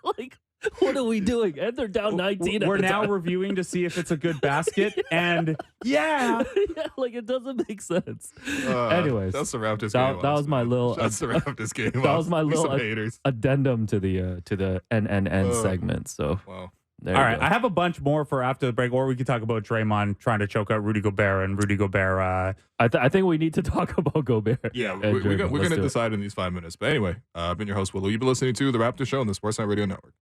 like. What are we doing? And they're down 19. We're now reviewing to see if it's a good basket, and like it doesn't make sense. Anyways, that's the Raptors game. That was my little. That's the Raptors game. That was my little haters. addendum to the NNN segment. So wow. All right, I have a bunch more for after the break, or we could talk about Draymond trying to choke out Rudy Gobert and Rudy Gobert. I think we need to talk about Gobert. Yeah, we're going to decide in these 5 minutes. But anyway, I've been your host, Willow. You've been listening to The Raptors Show on the Sportsnet Radio Network.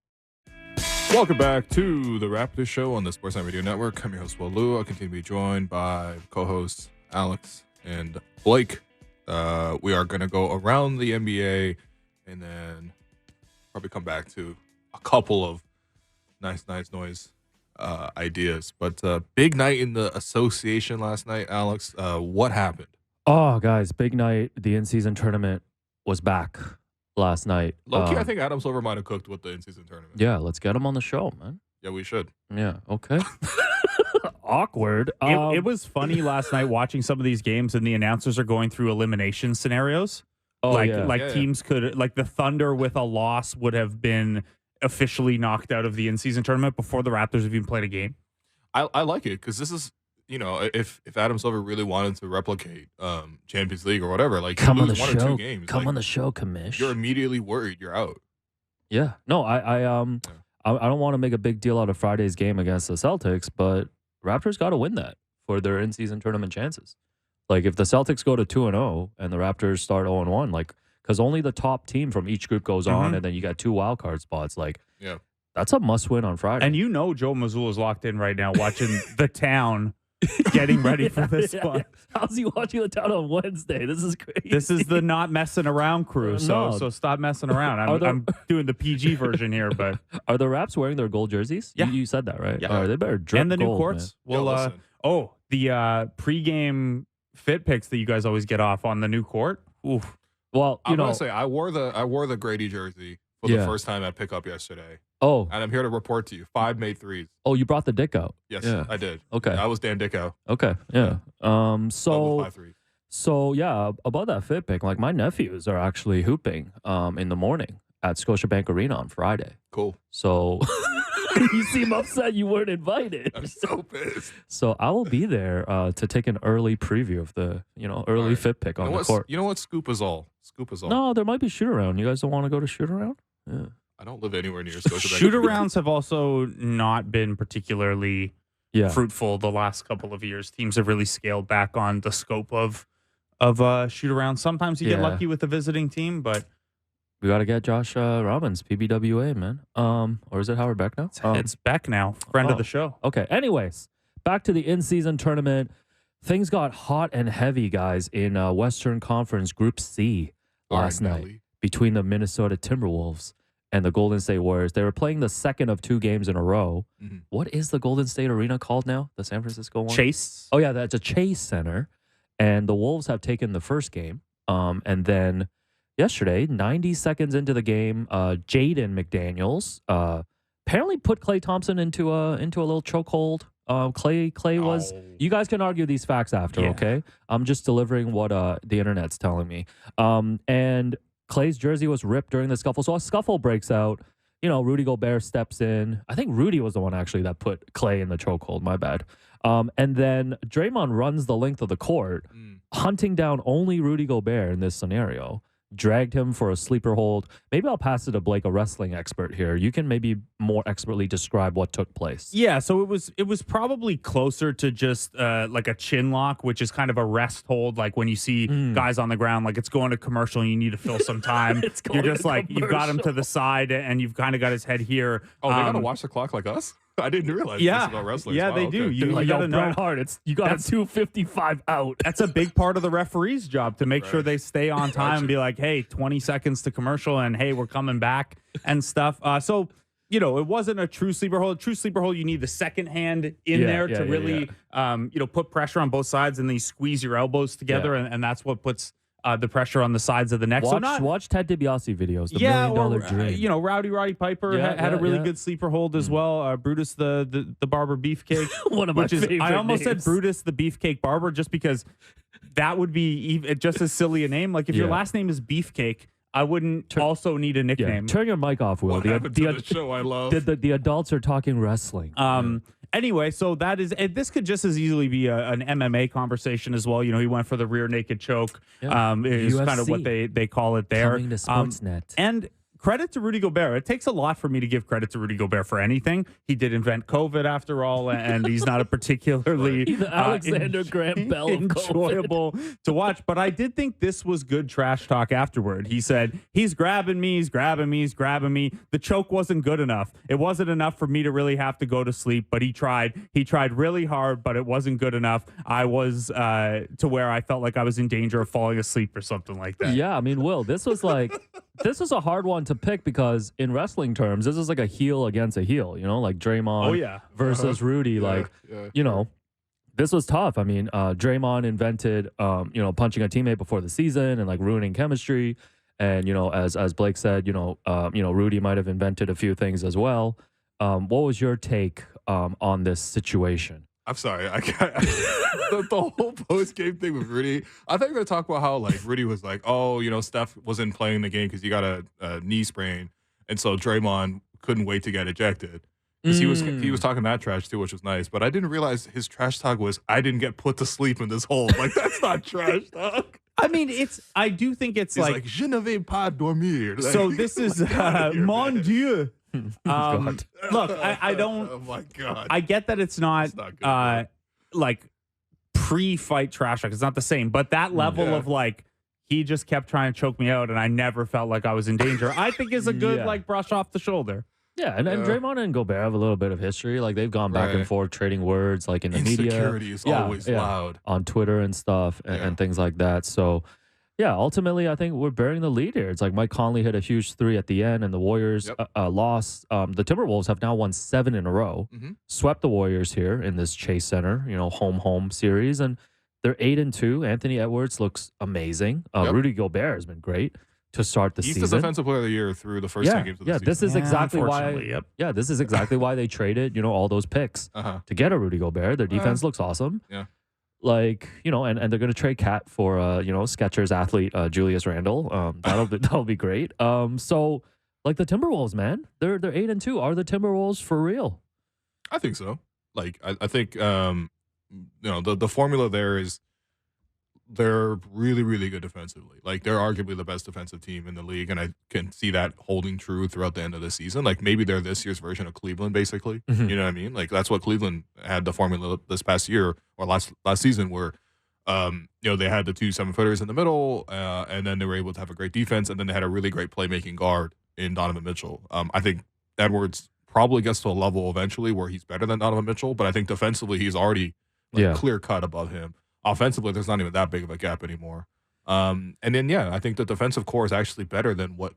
Welcome back to The Raptors Show on the Sportsnet Radio Network. I'm your host, Willow. I'll continue to be joined by co-hosts Alex and Blake. We are going to go around the NBA and then probably come back to a couple of nice noise ideas. But big night in the association last night, Alex. What happened? Oh, guys, big night. The in-season tournament was back last night. Low-key, I think Adam Silver might have cooked with the in-season tournament. Yeah, let's get him on the show, man. Yeah, we should. Yeah, okay. Awkward. It was funny last night watching some of these games, and the announcers are going through elimination scenarios. Teams could, like the Thunder with a loss would have been officially knocked out of the in-season tournament before the Raptors have even played a game. I like it because this is, if Adam Silver really wanted to replicate Champions League or whatever, like come on the one show. or two games, come on the show, Commish. You're immediately worried you're out. Yeah. No, I don't want to make a big deal out of Friday's game against the Celtics, but Raptors got to win that for their in-season tournament chances. Like if the Celtics go to 2-0 and the Raptors start 0-1, like because only the top team from each group goes on, and then you got 2 wild card spots. Like, that's a must-win on Friday. And Joe Mazzulla is locked in right now watching the Town getting ready for this spot. How's he watching the Town on Wednesday? This is crazy. This is the not messing around crew. So stop messing around. I'm doing the PG version here, but are the Raps wearing their gold jerseys? Yeah, you said that, right? Yeah, they better drip and the gold, new courts. Man. Well, the pregame fit pics that you guys always get off on the new court. Oof. Well, I'm gonna say I wore the Grady jersey for the first time at pickup yesterday. Oh, and I'm here to report to you, 5 made threes. Oh, you brought the dick out? Yes, I did. Okay, I was Dan Dicko. Okay, yeah. So 5 threes. So yeah, about that fit pick, like my nephews are actually hooping in the morning at Scotiabank Arena on Friday. Cool. So you seem upset you weren't invited. I'm so pissed. So I will be there to take an early preview of the early fit pick on the court. You know what? Scoop is all. No, there might be shoot around. You guys don't want to go to shoot around? Yeah. I don't live anywhere near Scotiabank. Shoot arounds have also not been particularly fruitful the last couple of years. Teams have really scaled back on the scope of shoot around. Sometimes you get lucky with the visiting team, but we got to get Josh Robbins, PBWA, man. Or is it Howard Beck now? It's Beck now, friend of the show. Okay. Anyways, back to the in-season tournament. Things got hot and heavy, guys, in Western Conference Group C last night between the Minnesota Timberwolves and the Golden State Warriors. They were playing the second of 2 games in a row. Mm-hmm. What is the Golden State Arena called now? The San Francisco one? Chase. Oh, yeah, that's a Chase Center. And the Wolves have taken the first game. And then yesterday, 90 seconds into the game, Jaden McDaniels apparently put Klay Thompson into a little chokehold. Klay was. You guys can argue these facts after, okay? I'm just delivering what the internet's telling me. And Klay's jersey was ripped during the scuffle, so a scuffle breaks out. Rudy Gobert steps in. I think Rudy was the one actually that put Klay in the chokehold. My bad. And then Draymond runs the length of the court, hunting down only Rudy Gobert in this scenario. Dragged him for a sleeper hold. Maybe I'll pass it to Blake, a wrestling expert here. You can maybe more expertly describe what took place. Yeah, so it was probably closer to just like a chin lock, which is kind of a rest hold. Like when you see guys on the ground, like it's going to commercial and you need to fill some time. You're just like, you've got him to the side and you've kind of got his head here. Oh, they got to watch the clock like us? I didn't realize this about wrestlers. Yeah, they do. You got to know. Bret Hart, you got 2:55 out. That's a big part of the referee's job to make sure they stay on time and be like, hey, 20 seconds to commercial and hey, we're coming back and stuff. So, it wasn't a true sleeper hold. A true sleeper hold, you need the second hand in there to really, put pressure on both sides and then you squeeze your elbows together and that's what puts the pressure on the sides of the neck. Watch Ted DiBiase videos. The $1 Million Dream. Rowdy Piper had a really good sleeper hold as well. Brutus the Barber Beefcake, one of my favorite I almost names. said Brutus the Beefcake Barber just because that would be just as silly a name. Like if your last name is Beefcake, I wouldn't also need a nickname. Turn your mic off, Will. What happened to the show I love? The adults are talking wrestling. Anyway, so this could just as easily be an MMA conversation as well. He went for the rear naked choke. Is kind of what they call it there. Coming to Sportsnet. And credit to Rudy Gobert. It takes a lot for me to give credit to Rudy Gobert for anything. He did invent COVID after all, and he's not a particularly the Alexander Graham Bell enjoyable to watch. But I did think this was good trash talk afterward. He said, he's grabbing me. The choke wasn't good enough. It wasn't enough for me to really have to go to sleep, but he tried. He tried really hard, but it wasn't good enough. I was to where I felt like I was in danger of falling asleep or something like that. Yeah, I mean, Will, this was a hard one to pick because in wrestling terms, this is like a heel against a heel, like Draymond versus Rudy. This was tough. I mean, Draymond invented, punching a teammate before the season and like ruining chemistry. And as Blake said, Rudy might have invented a few things as well. What was your take on this situation? I'm sorry. The whole post-game thing with Rudy, I think we're going to talk about how, like, Rudy was like, oh, Steph wasn't playing the game because he got a knee sprain. And so Draymond couldn't wait to get ejected. Because he was talking that trash, too, which was nice. But I didn't realize his trash talk was, I didn't get put to sleep in this hole. Like, that's not trash talk. I mean, I do think it's He's like, je ne vais pas dormir. Like, so this is, mon Dieu. Look, I don't. Oh my God. I get that it's not good, like pre-fight trash talk. It's not the same, but that level of like, he just kept trying to choke me out and I never felt like I was in danger, I think is a good like brush off the shoulder. Yeah, and Draymond and Gobert have a little bit of history. Like, they've gone back and forth trading words, like in the media. Insecurity is always loud. On Twitter and stuff and things like that. So, yeah, ultimately, I think we're bearing the lead here. It's like Mike Conley hit a huge three at the end, and the Warriors lost. The Timberwolves have now won 7 in a row, swept the Warriors here in this Chase Center, home series, and they're 8-2. Anthony Edwards looks amazing. Rudy Gobert has been great to start the season. He's the defensive player of the year through the first 10 games of the season. This is exactly why. Yeah, this is exactly why they traded all those picks to get a Rudy Gobert. Their defense looks awesome. Yeah. Like, and they're going to trade Cat for Skechers athlete Julius Randle. That'll be great. So like the Timberwolves, man, they're 8-2. Are the Timberwolves for real? I think so. Like I think the formula there is they're really, really good defensively. Like, they're arguably the best defensive team in the league, and I can see that holding true throughout the end of the season. Like, maybe they're this year's version of Cleveland, basically. You know what I mean? Like, that's what Cleveland had the formula this past year or last season, where they had the 2 7-footers in the middle, and then they were able to have a great defense, and then they had a really great playmaking guard in Donovan Mitchell. I think Edwards probably gets to a level eventually where he's better than Donovan Mitchell, but I think defensively he's already clear cut above him. Offensively, there's not even that big of a gap anymore. And then, I think the defensive core is actually better than what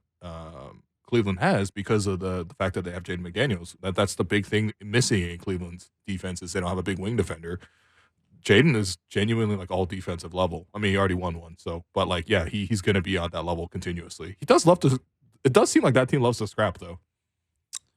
Cleveland has because of the fact that they have Jaden McDaniels. That's the big thing missing in Cleveland's defense is they don't have a big wing defender. Jaden is genuinely like all defensive level. I mean, he already won one. So, but like, he's going to be on that level continuously. He does love to. It does seem like that team loves to scrap, though.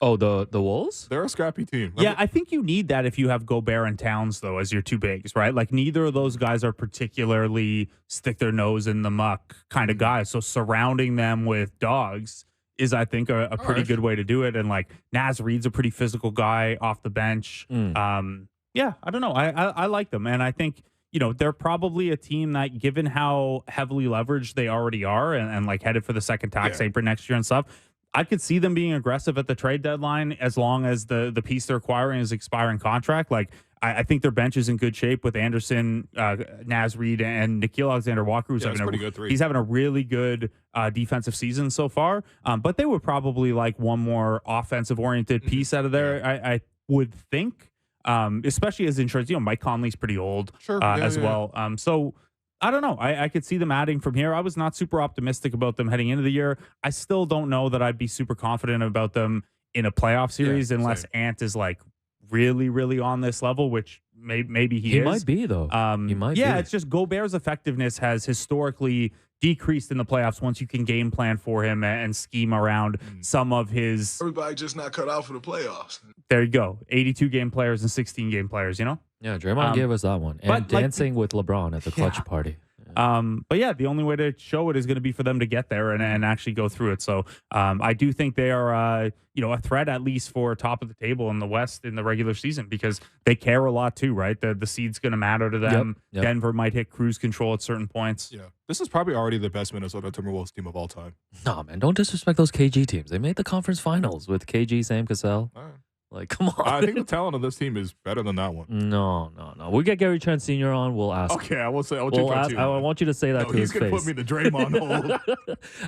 Oh, the Wolves? They're a scrappy team. Remember? Yeah, I think you need that if you have Gobert and Towns, though, as your 2 bigs, right? Like, neither of those guys are particularly stick their nose in the muck kind of guys. So surrounding them with dogs is, I think, a pretty good way to do it. And, like, Naz Reid's a pretty physical guy off the bench. I don't know. I like them. And I think, they're probably a team that, given how heavily leveraged they already are and like, headed for the second tax apron next year and stuff, I could see them being aggressive at the trade deadline as long as the piece they're acquiring is expiring contract. Like, I think their bench is in good shape with Anderson, Naz Reid, and Nickeil Alexander-Walker, he's having a really good defensive season so far. But they would probably like one more offensive-oriented piece out of there, I would think, especially as insurance. Mike Conley's pretty old as well. So I don't know. I could see them adding from here. I was not super optimistic about them heading into the year. I still don't know that I'd be super confident about them in a playoff series unless Ant is like really, really on this level, which maybe he is. He might be, though. He might be. It's just Gobert's effectiveness has historically decreased in the playoffs once you can game plan for him and scheme around some of his... Everybody just not cut out for the playoffs. There you go. 82-game players and 16-game players, Yeah, Draymond gave us that one. And dancing with LeBron at the clutch party. But the only way to show it is going to be for them to get there and actually go through it. So I do think they are, a threat at least for top of the table in the West in the regular season because they care a lot too, right? The seed's going to matter to them. Yep. Denver might hit cruise control at certain points. Yeah, this is probably already the best Minnesota Timberwolves team of all time. No, man, don't disrespect those KG teams. They made the conference finals with KG, Sam Cassell. All right. Like, come on. I think the talent of this team is better than that one. No. We get Gary Trent Sr. on. We'll ask. Okay, I will say. I want you to say that to his face. He's going to put me in the Draymond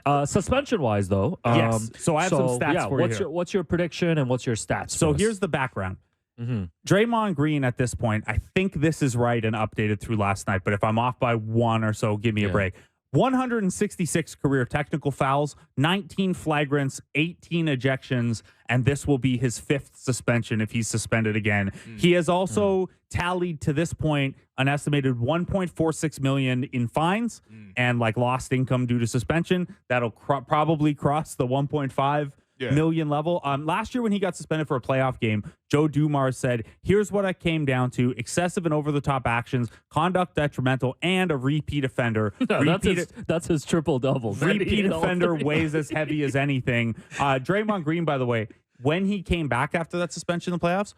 hold. Suspension-wise, though. Yes. So I have some stats for you. What's your prediction and what's your stats? So here's the background. Draymond Green at this point, I think this is right and updated through last night, but if I'm off by 1 or so, give me a break. 166 career technical fouls, 19 flagrants, 18 ejections, and this will be his 5th suspension if he's suspended again. He has also tallied to this point an estimated $1.46 million in fines and like lost income due to suspension. That'll probably cross the 1.5 million level. Last year when he got suspended for a playoff game, Joe Dumars said, here's what it came down to: excessive and over-the-top actions, conduct detrimental, and a repeat offender. That's his triple-double. Repeat offender weighs as heavy as anything. Draymond Green, by the way, when he came back after that suspension in the playoffs,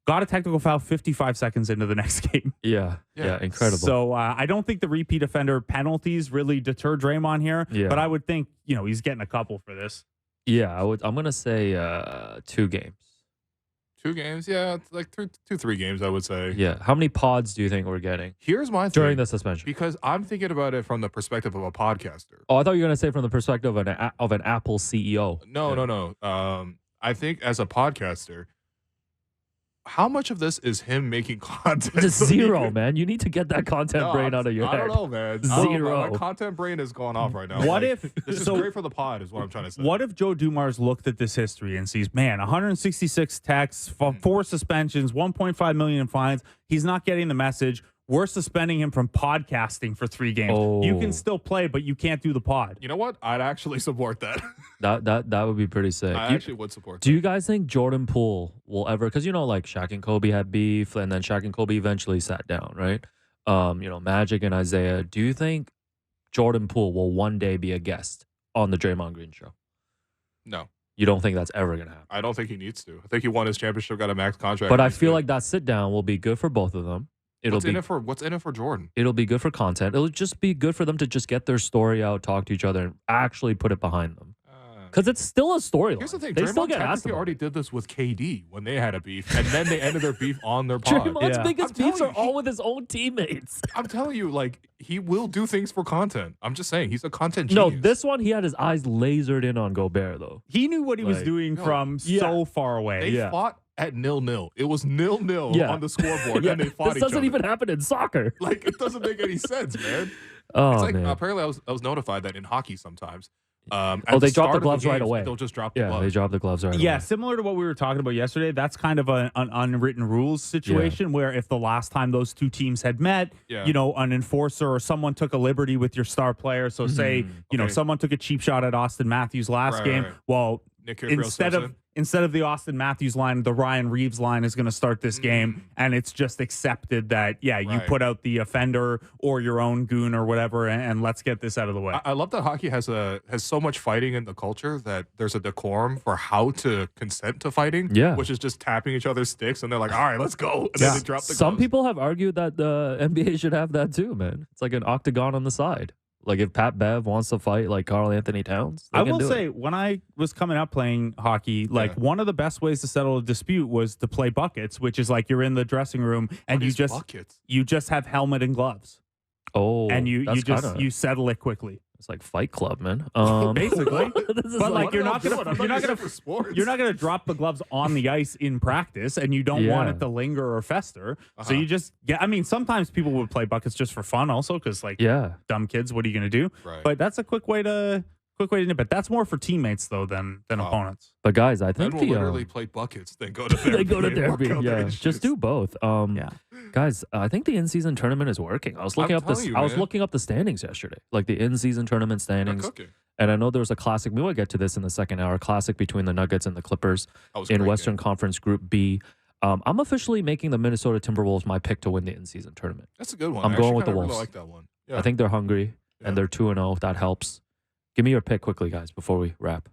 got a technical foul 55 seconds into the next game. Yeah, incredible. So I don't think the repeat offender penalties really deter Draymond here, but I would think, he's getting a couple for this. Yeah, I'm going to say 2 games. 2 games? Yeah, it's like 3 games, I would say. Yeah. How many pods do you think we're getting? Here's my thing. During the suspension. Because I'm thinking about it from the perspective of a podcaster. Oh, I thought you were going to say from the perspective of an Apple CEO. No. I think as a podcaster, how much of this is him making content? Just zero, man. You need to get that content brain out of your head. I don't know, man. Zero. My content brain is going off right now. What if this is great for the pod? Is what I'm trying to say. What if Joe Dumars looked at this history and sees, 166 texts, 4 suspensions, 1.5 million in fines. He's not getting the message. We're suspending him from podcasting for 3 games. Oh. You can still play, but you can't do the pod. You know what? I'd actually support that. That would be pretty sick. I actually would support that. Do you guys think Jordan Poole will ever, because like Shaq and Kobe had beef, and then Shaq and Kobe eventually sat down, right? Magic and Isaiah. Do you think Jordan Poole will one day be a guest on the Draymond Green show? No. You don't think that's ever going to happen? I don't think he needs to. I think he won his championship, got a max contract. But I feel like that sit down will be good for both of them. What's in it for Jordan? It'll be good for content. It'll just be good for them to just get their story out, talk to each other, and actually put it behind them. Because it's still a storyline. Here's the thing. They still Draymond get asked about already did this with KD when they had a beef, and then they ended their beef on their pod. Draymond's biggest beefs are all with his own teammates. I'm telling you, he will do things for content. I'm just saying, he's a content genius. No, this one, he had his eyes lasered in on Gobert, though. He knew what he was doing from so far away. They fought at 0-0. It was 0-0 on the scoreboard, and they fought each other. This doesn't even happen in soccer. It doesn't make any sense, man. Man. Apparently I was notified that in hockey sometimes. They drop the gloves right away. They'll just drop the gloves. Yeah, they drop the gloves right away. Yeah, similar to what we were talking about yesterday. That's kind of an unwritten rules situation where if the last time those 2 teams had met, an enforcer or someone took a liberty with your star player. So say, someone took a cheap shot at Austin Matthews last game. Right. Well, instead of the Austin Matthews line, the Ryan Reeves line is going to start this game, and it's just accepted that, you put out the offender or your own goon or whatever, and let's get this out of the way. I love that hockey has so much fighting in the culture that there's a decorum for how to consent to fighting, which is just tapping each other's sticks, and they're like, all right, let's go. And then they drop the gloves. Some people have argued that the NBA should have that too, man. It's like an octagon on the side. Like if Pat Bev wants to fight like Karl Anthony Towns, I will say when I was coming up playing hockey, one of the best ways to settle a dispute was to play buckets, which is like you're in the dressing room and you just have helmet and gloves. Oh, and you settle it quickly. It's like Fight Club, man. Basically, but you're not gonna drop the gloves on the ice in practice, and you don't want it to linger or fester. So you just sometimes people would play buckets just for fun, also because dumb kids. What are you gonna do? Right. But that's a quick way to nip it. That's more for teammates though than opponents. But guys, I think we'll literally play buckets, then go to therapy. They go to therapy. Yeah, just do both. Guys, I think the in-season tournament is working. I was looking up the standings yesterday, like the in-season tournament standings. And I know there was a classic. We will get to this in the second hour. Classic between the Nuggets and the Clippers in Western Conference Group B. I'm officially making the Minnesota Timberwolves my pick to win the in-season tournament. That's a good one. I'm going with the Wolves. Really like that one. Yeah. I think they're hungry and they're 2-0. If that helps. Give me your pick quickly, guys, before we wrap.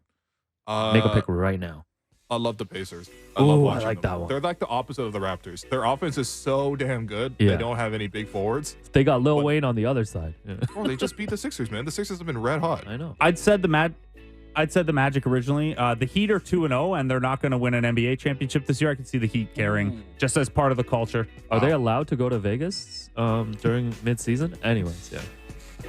Make a pick right now. I love the Pacers. I love watching like them. that one. They're like the opposite of the Raptors. Their offense is so damn good. They don't have any big forwards. They got Lil Wayne on the other side. Bro, they just beat the Sixers, man. The Sixers have been red hot. I know. I'd said the Magic originally. The Heat are 2-0, and they're not going to win an NBA championship this year. I can see the Heat carrying just as part of the culture. Are they allowed to go to Vegas during mid-season? Anyways, yeah.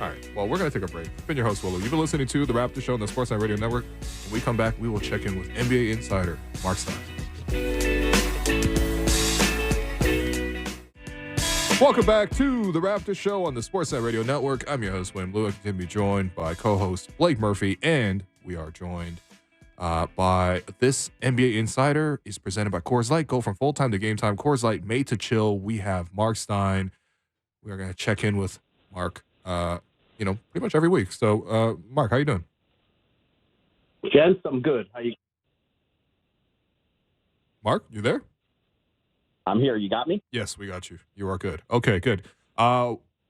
All right. Well, we're going to take a break. I've been your host, Willow. You've been listening to The Raptors Show on the Sportsnet Radio Network. When we come back, we will check in with NBA insider Marc Stein. Welcome back to the Raptors Show on the Sportsnet Radio Network. I'm your host, William Lewis. Going to be joined by co-host Blake Murphy, and we are joined by this NBA Insider. Is presented by Coors Light. Go from full-time to game time. Coors Light, made to chill. We have Marc Stein. We are going to check in with Marc, pretty much every week. So, Marc, how you doing? Gents, I'm good. How you? Marc, you there? I'm here. You got me? Yes, we got you. You are good. Okay, good.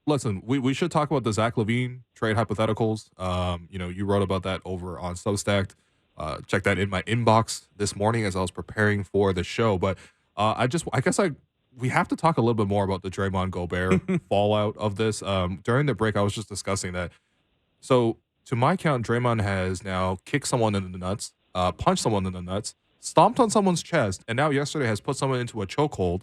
Listen, we should talk about the Zach Lavine trade hypotheticals. You wrote about that over on Substack. Check that in my inbox this morning as I was preparing for the show. But we have to talk a little bit more about the Draymond Gobert fallout of this. During the break, I was just discussing that. So, to my count, Draymond has now kicked someone in the nuts, punched someone in the nuts, stomped on someone's chest, and now yesterday has put someone into a chokehold.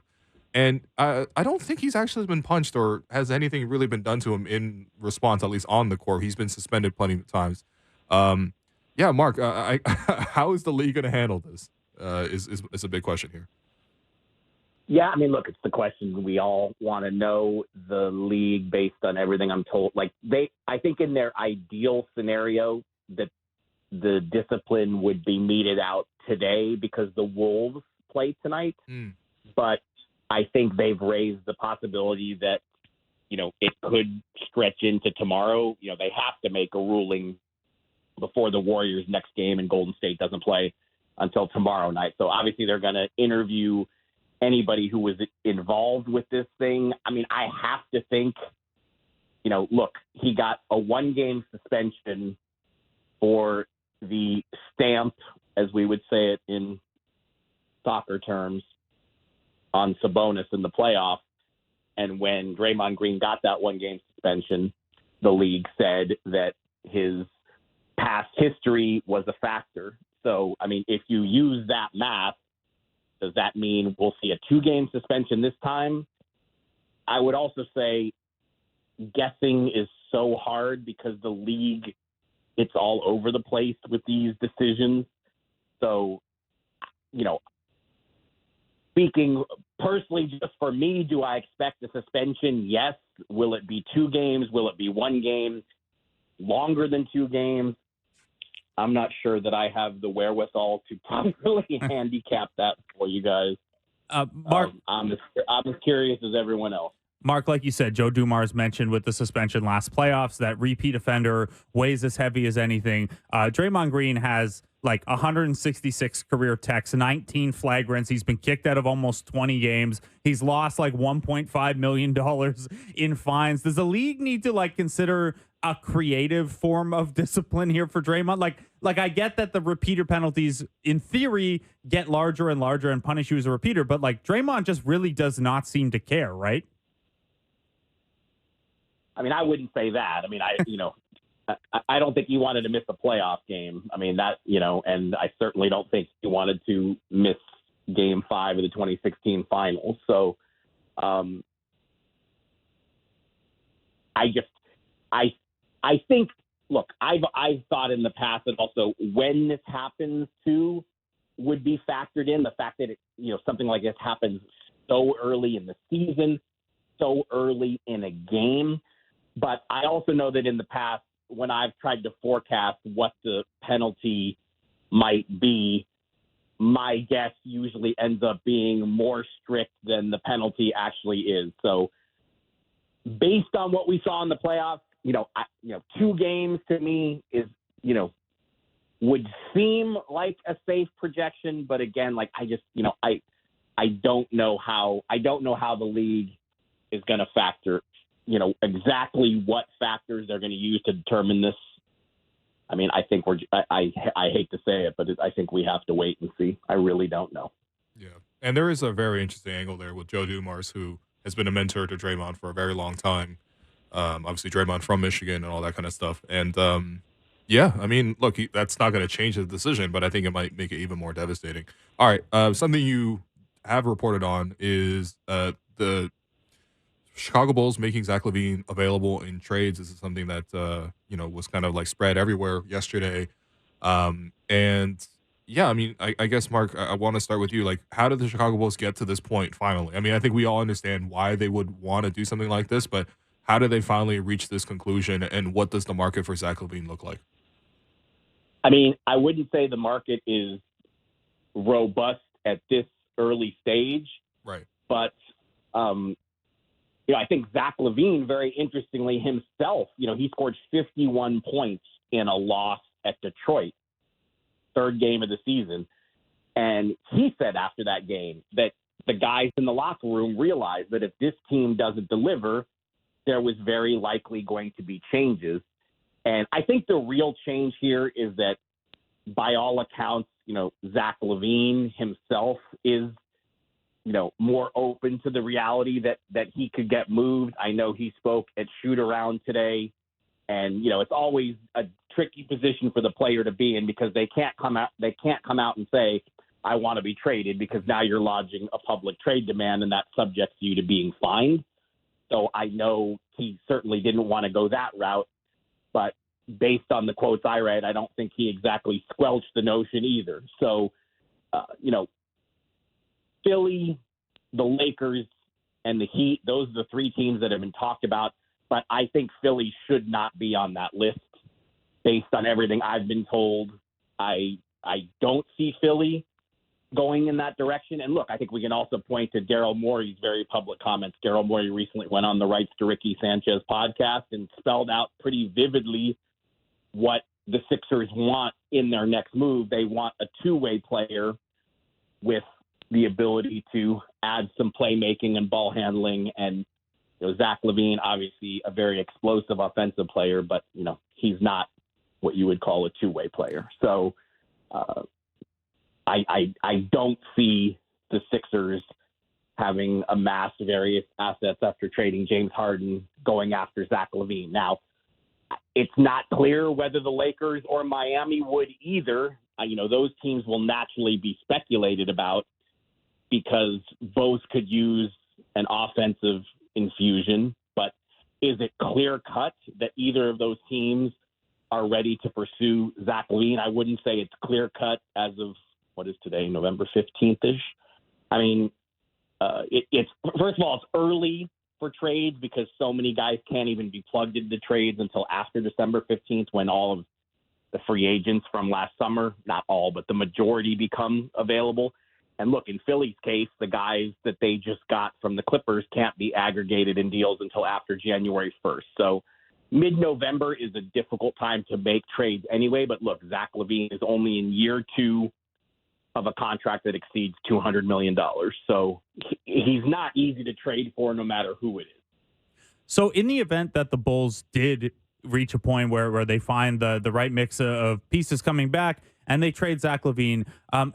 And I don't think he's actually been punched or has anything really been done to him in response, at least on the court. He's been suspended plenty of times. Marc, how is the league going to handle this is a big question here. Yeah, I mean, look, it's the question we all want to know. The league, based on everything I'm told, I think in their ideal scenario that the discipline would be meted out today because the Wolves play tonight. But I think they've raised the possibility that, it could stretch into tomorrow. They have to make a ruling before the Warriors' next game, and Golden State doesn't play until tomorrow night. So obviously they're going to interview anybody who was involved with this thing. I mean, I have to think, look, he got a 1-game suspension for the stamp, as we would say it in soccer terms, on Sabonis in the playoffs. And when Draymond Green got that 1-game suspension, the league said that his past history was a factor. So, I mean, if you use that math, does that mean we'll see a 2-game suspension this time? I would also say guessing is so hard because the league, it's all over the place with these decisions. So, speaking personally, just for me, do I expect a suspension? Yes. Will it be 2 games? Will it be 1 game? Longer than 2 games? I'm not sure that I have the wherewithal to properly handicap that for you guys. Marc, I'm as curious as everyone else. Marc, like you said, Joe Dumars mentioned with the suspension last playoffs that repeat offender weighs as heavy as anything. Draymond Green has 166 career techs, 19 flagrants. He's been kicked out of almost 20 games. He's lost $1.5 million in fines. Does the league need to consider a creative form of discipline here for Draymond? Like I get that the repeater penalties in theory get larger and larger and punish you as a repeater, but Draymond just really does not seem to care, right? I mean, I wouldn't say that. I mean, I don't think he wanted to miss a playoff game. I mean, that, and I certainly don't think he wanted to miss Game 5 of the 2016 finals. So, I think, look, I've thought in the past that also when this happens too would be factored in the fact that something like this happens so early in the season, so early in a game. But I also know that in the past, when I've tried to forecast what the penalty might be, my guess usually ends up being more strict than the penalty actually is. So based on what we saw in the playoffs, 2 games to me is, would seem like a safe projection. But again, I don't know how the league is going to factor exactly what factors they're going to use to determine this. I mean, I think I hate to say it, but I think we have to wait and see. I really don't know. Yeah. And there is a very interesting angle there with Joe Dumars, who has been a mentor to Draymond for a very long time. Obviously Draymond from Michigan and all that kind of stuff. And I mean, look, that's not going to change the decision, but I think it might make it even more devastating. All right. Something you have reported on is the Chicago Bulls making Zach Lavine available in trades. This is something that was kind of spread everywhere yesterday, and Yeah, I mean, I guess, Mark, I want to start with you. Like, how did the Chicago Bulls get to this point finally? I mean, I think we all understand why they would want to do something like this, but how did they finally reach this conclusion, and what does the market for Zach Lavine look like? I mean, I wouldn't say the market is robust at this early stage, Right. but I think Zach Lavine, very interestingly himself, he scored 51 points in a loss at Detroit, third game of the season. And he said after that game that the guys in the locker room realized that if this team doesn't deliver, there was very likely going to be changes. And I think the real change here is that, by all accounts, Zach Lavine himself is, more open to the reality that he could get moved. I know he spoke at shoot around today, and it's always a tricky position for the player to be in, because they can't come out and say, I want to be traded, because now you're lodging a public trade demand, and that subjects you to being fined. So I know he certainly didn't want to go that route, but based on the quotes I read, I don't think he exactly squelched the notion either. So, Philly, the Lakers, and the Heat, those are the three teams that have been talked about. But I think Philly should not be on that list based on everything I've been told. I don't see Philly going in that direction. And look, I think we can also point to Daryl Morey's very public comments. Daryl Morey recently went on the Rights to Ricky Sanchez podcast and spelled out pretty vividly what the Sixers want in their next move. They want a two-way player with the ability to add some playmaking and ball handling. And Zach Lavine, obviously a very explosive offensive player, but he's not what you would call a two-way player. So I don't see the Sixers having amassed various assets after trading James Harden going after Zach Lavine. Now, it's not clear whether the Lakers or Miami would either. Those teams will naturally be speculated about, because both could use an offensive infusion. But is it clear cut that either of those teams are ready to pursue Zach Lavine? I wouldn't say it's clear cut as of, what is today, November 15th-ish. I mean, it's first of all, it's early for trades, because so many guys can't even be plugged into trades until after December 15th, when all of the free agents from last summer, not all, but the majority, become available. And look, in Philly's case, the guys that they just got from the Clippers can't be aggregated in deals until after January 1st. So mid-November is a difficult time to make trades anyway. But look, Zach Lavine is only in year 2 of a contract that exceeds $200 million. So he's not easy to trade for, no matter who it is. So in the event that the Bulls did reach a point where they find the right mix of pieces coming back and they trade Zach Lavine,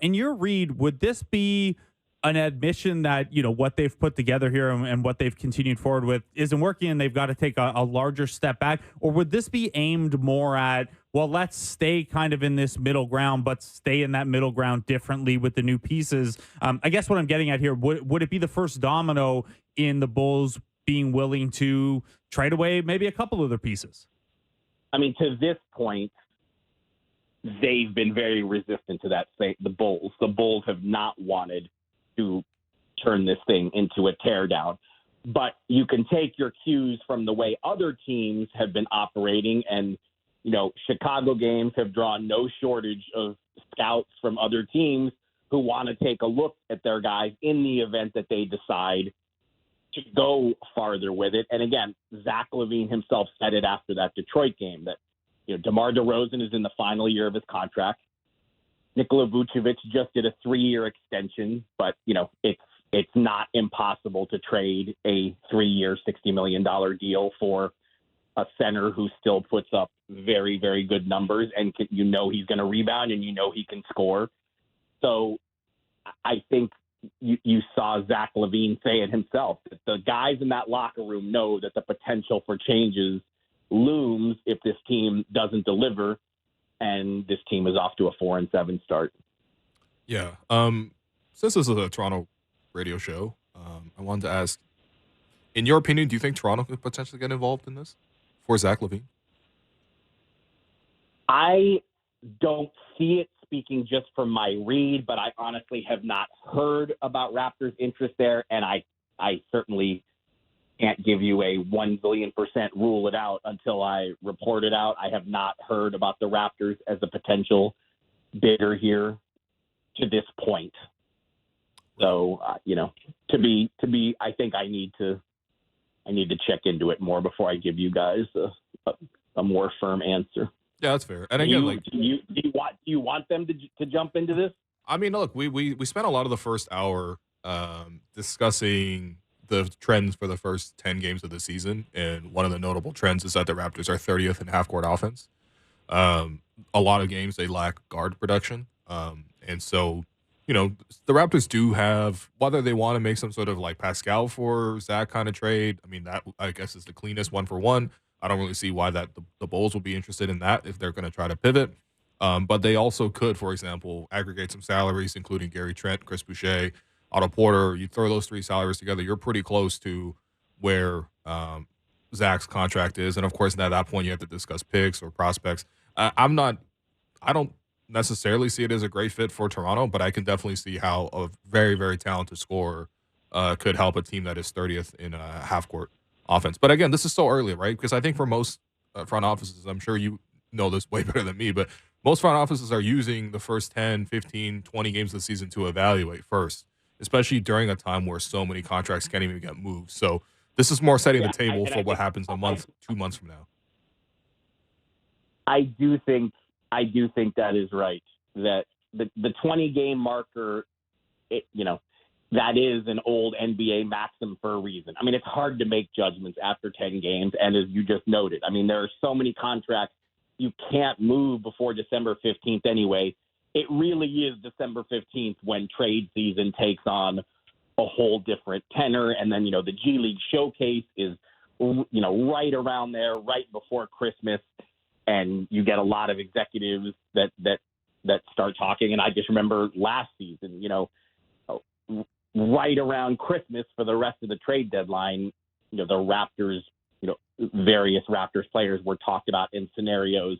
in your read, would this be an admission that, what they've put together here and what they've continued forward with isn't working and they've got to take a larger step back? Or would this be aimed more at, well, let's stay kind of in this middle ground, but stay in that middle ground differently with the new pieces? I guess what I'm getting at here, would it be the first domino in the Bulls being willing to trade away maybe a couple of their pieces? I mean, to this point, they've been very resistant to that. The Bulls have not wanted to turn this thing into a teardown. But you can take your cues from the way other teams have been operating. And, Chicago games have drawn no shortage of scouts from other teams who want to take a look at their guys in the event that they decide to go farther with it. And again, Zach Lavine himself said it after that Detroit game that, DeMar DeRozan is in the final year of his contract. Nikola Vucevic just did a 3-year extension, but, it's not impossible to trade a 3-year, $60 million deal for a center who still puts up very, very good numbers, and he's going to rebound and he can score. So I think you saw Zach Lavine say it himself, that the guys in that locker room know that the potential for changes looms if this team doesn't deliver, and this team is off to a 4-7 start. Yeah. Since this is a Toronto radio show, I wanted to ask, in your opinion, do you think Toronto could potentially get involved in this for Zach Lavine? I don't see it speaking just from my read, but I honestly have not heard about Raptors' interest there, and I certainly can't give you a 1 billion % rule it out until I report it out. I have not heard about the Raptors as a potential bidder here to this point. So, to be, I think I need to check into it more before I give you guys a more firm answer. Yeah, that's fair. And again, do you want them to jump into this? I mean, look, we spent a lot of the first hour discussing the trends for the first 10 games of the season, and one of the notable trends is that the Raptors are 30th in half-court offense. A lot of games they lack guard production, and so the Raptors do have, whether they want to make some sort of like Pascal for Zach kind of trade. I mean, that I guess is the cleanest 1-for-1. I don't really see why that the Bulls will be interested in that if they're going to try to pivot. But they also could, for example, aggregate some salaries, including Gary Trent, Chris Boucher, Otto Porter. You throw those three salaries together, you're pretty close to where Zach's contract is. And of course, at that point, you have to discuss picks or prospects. I don't necessarily see it as a great fit for Toronto, but I can definitely see how a very, very talented scorer could help a team that is 30th in half-court offense. But again, this is so early, right? Because I think for most front offices, I'm sure you know this way better than me, but most front offices are using the first 10, 15, 20 games of the season to evaluate first, especially during a time where so many contracts can't even get moved. So this is more setting the table for what happens a month, 2 months from now. I do think that is right. That the 20-game marker, that is an old NBA maxim for a reason. I mean, it's hard to make judgments after 10 games, and as you just noted, I mean, there are so many contracts you can't move before December 15th anyway. It really is December 15th when trade season takes on a whole different tenor, and then, the G League Showcase is, right around there, right before Christmas, and you get a lot of executives that start talking. And I just remember last season, right around Christmas for the rest of the trade deadline, the Raptors, various Raptors players were talked about in scenarios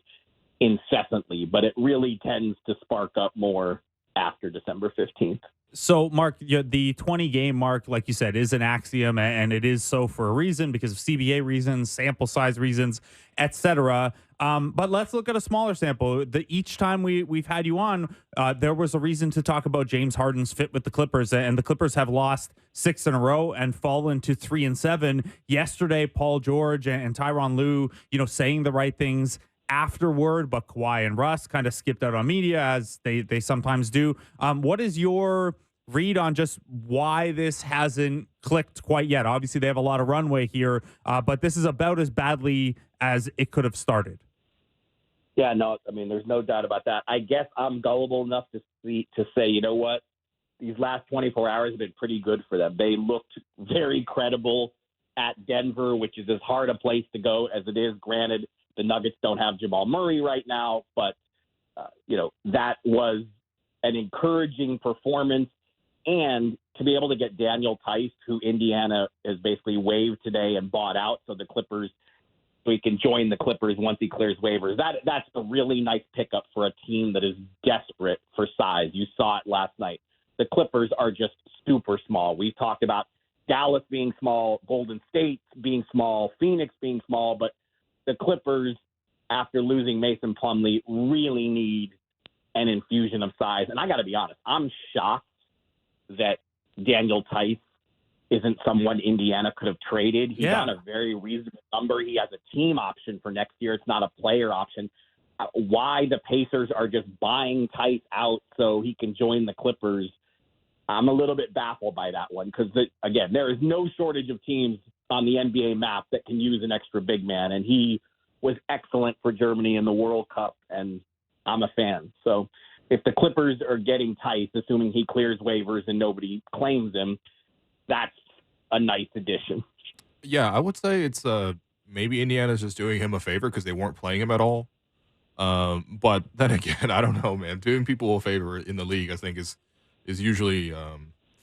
incessantly, but it really tends to spark up more after December 15th. So, Mark, the 20-game mark, like you said, is an axiom, and it is so for a reason, because of CBA reasons, sample size reasons, etc. But let's look at a smaller sample. Each time we've had you on, there was a reason to talk about James Harden's fit with the Clippers, and the Clippers have lost 6 in a row and fallen to 3-7. Yesterday, Paul George and Tyronn Lue, saying the right things afterward, but Kawhi and Russ kind of skipped out on media, as they sometimes do. What is your read on just why this hasn't clicked quite yet? Obviously, they have a lot of runway here, but this is about as badly as it could have started. Yeah, no, I mean, there's no doubt about that. I guess I'm gullible enough to say, you know what? These last 24 hours have been pretty good for them. They looked very credible at Denver, which is as hard a place to go as it is. Granted, the Nuggets don't have Jamal Murray right now, but, that was an encouraging performance. And to be able to get Daniel Tice, who Indiana has basically waived today and bought out, so he can join the Clippers once he clears waivers. That's a really nice pickup for a team that is desperate for size. You saw it last night. The Clippers are just super small. We've talked about Dallas being small, Golden State being small, Phoenix being small, but the Clippers, after losing Mason Plumlee, really need an infusion of size. And I got to be honest, I'm shocked that Daniel Tice isn't someone Indiana could have traded. He's on a very reasonable number. He has a team option for next year. It's not a player option. Why the Pacers are just buying Tice out so he can join the Clippers, I'm a little bit baffled by that one, because, again, there is no shortage of teams on the NBA map that can use an extra big man, and he was excellent for Germany in the World Cup, and I'm a fan. So if the Clippers are getting Tice, assuming he clears waivers and nobody claims him, that's a nice addition. Yeah, I would say it's maybe Indiana's just doing him a favor because they weren't playing him at all. But then again, I don't know, man. Doing people a favor in the league, I think, is usually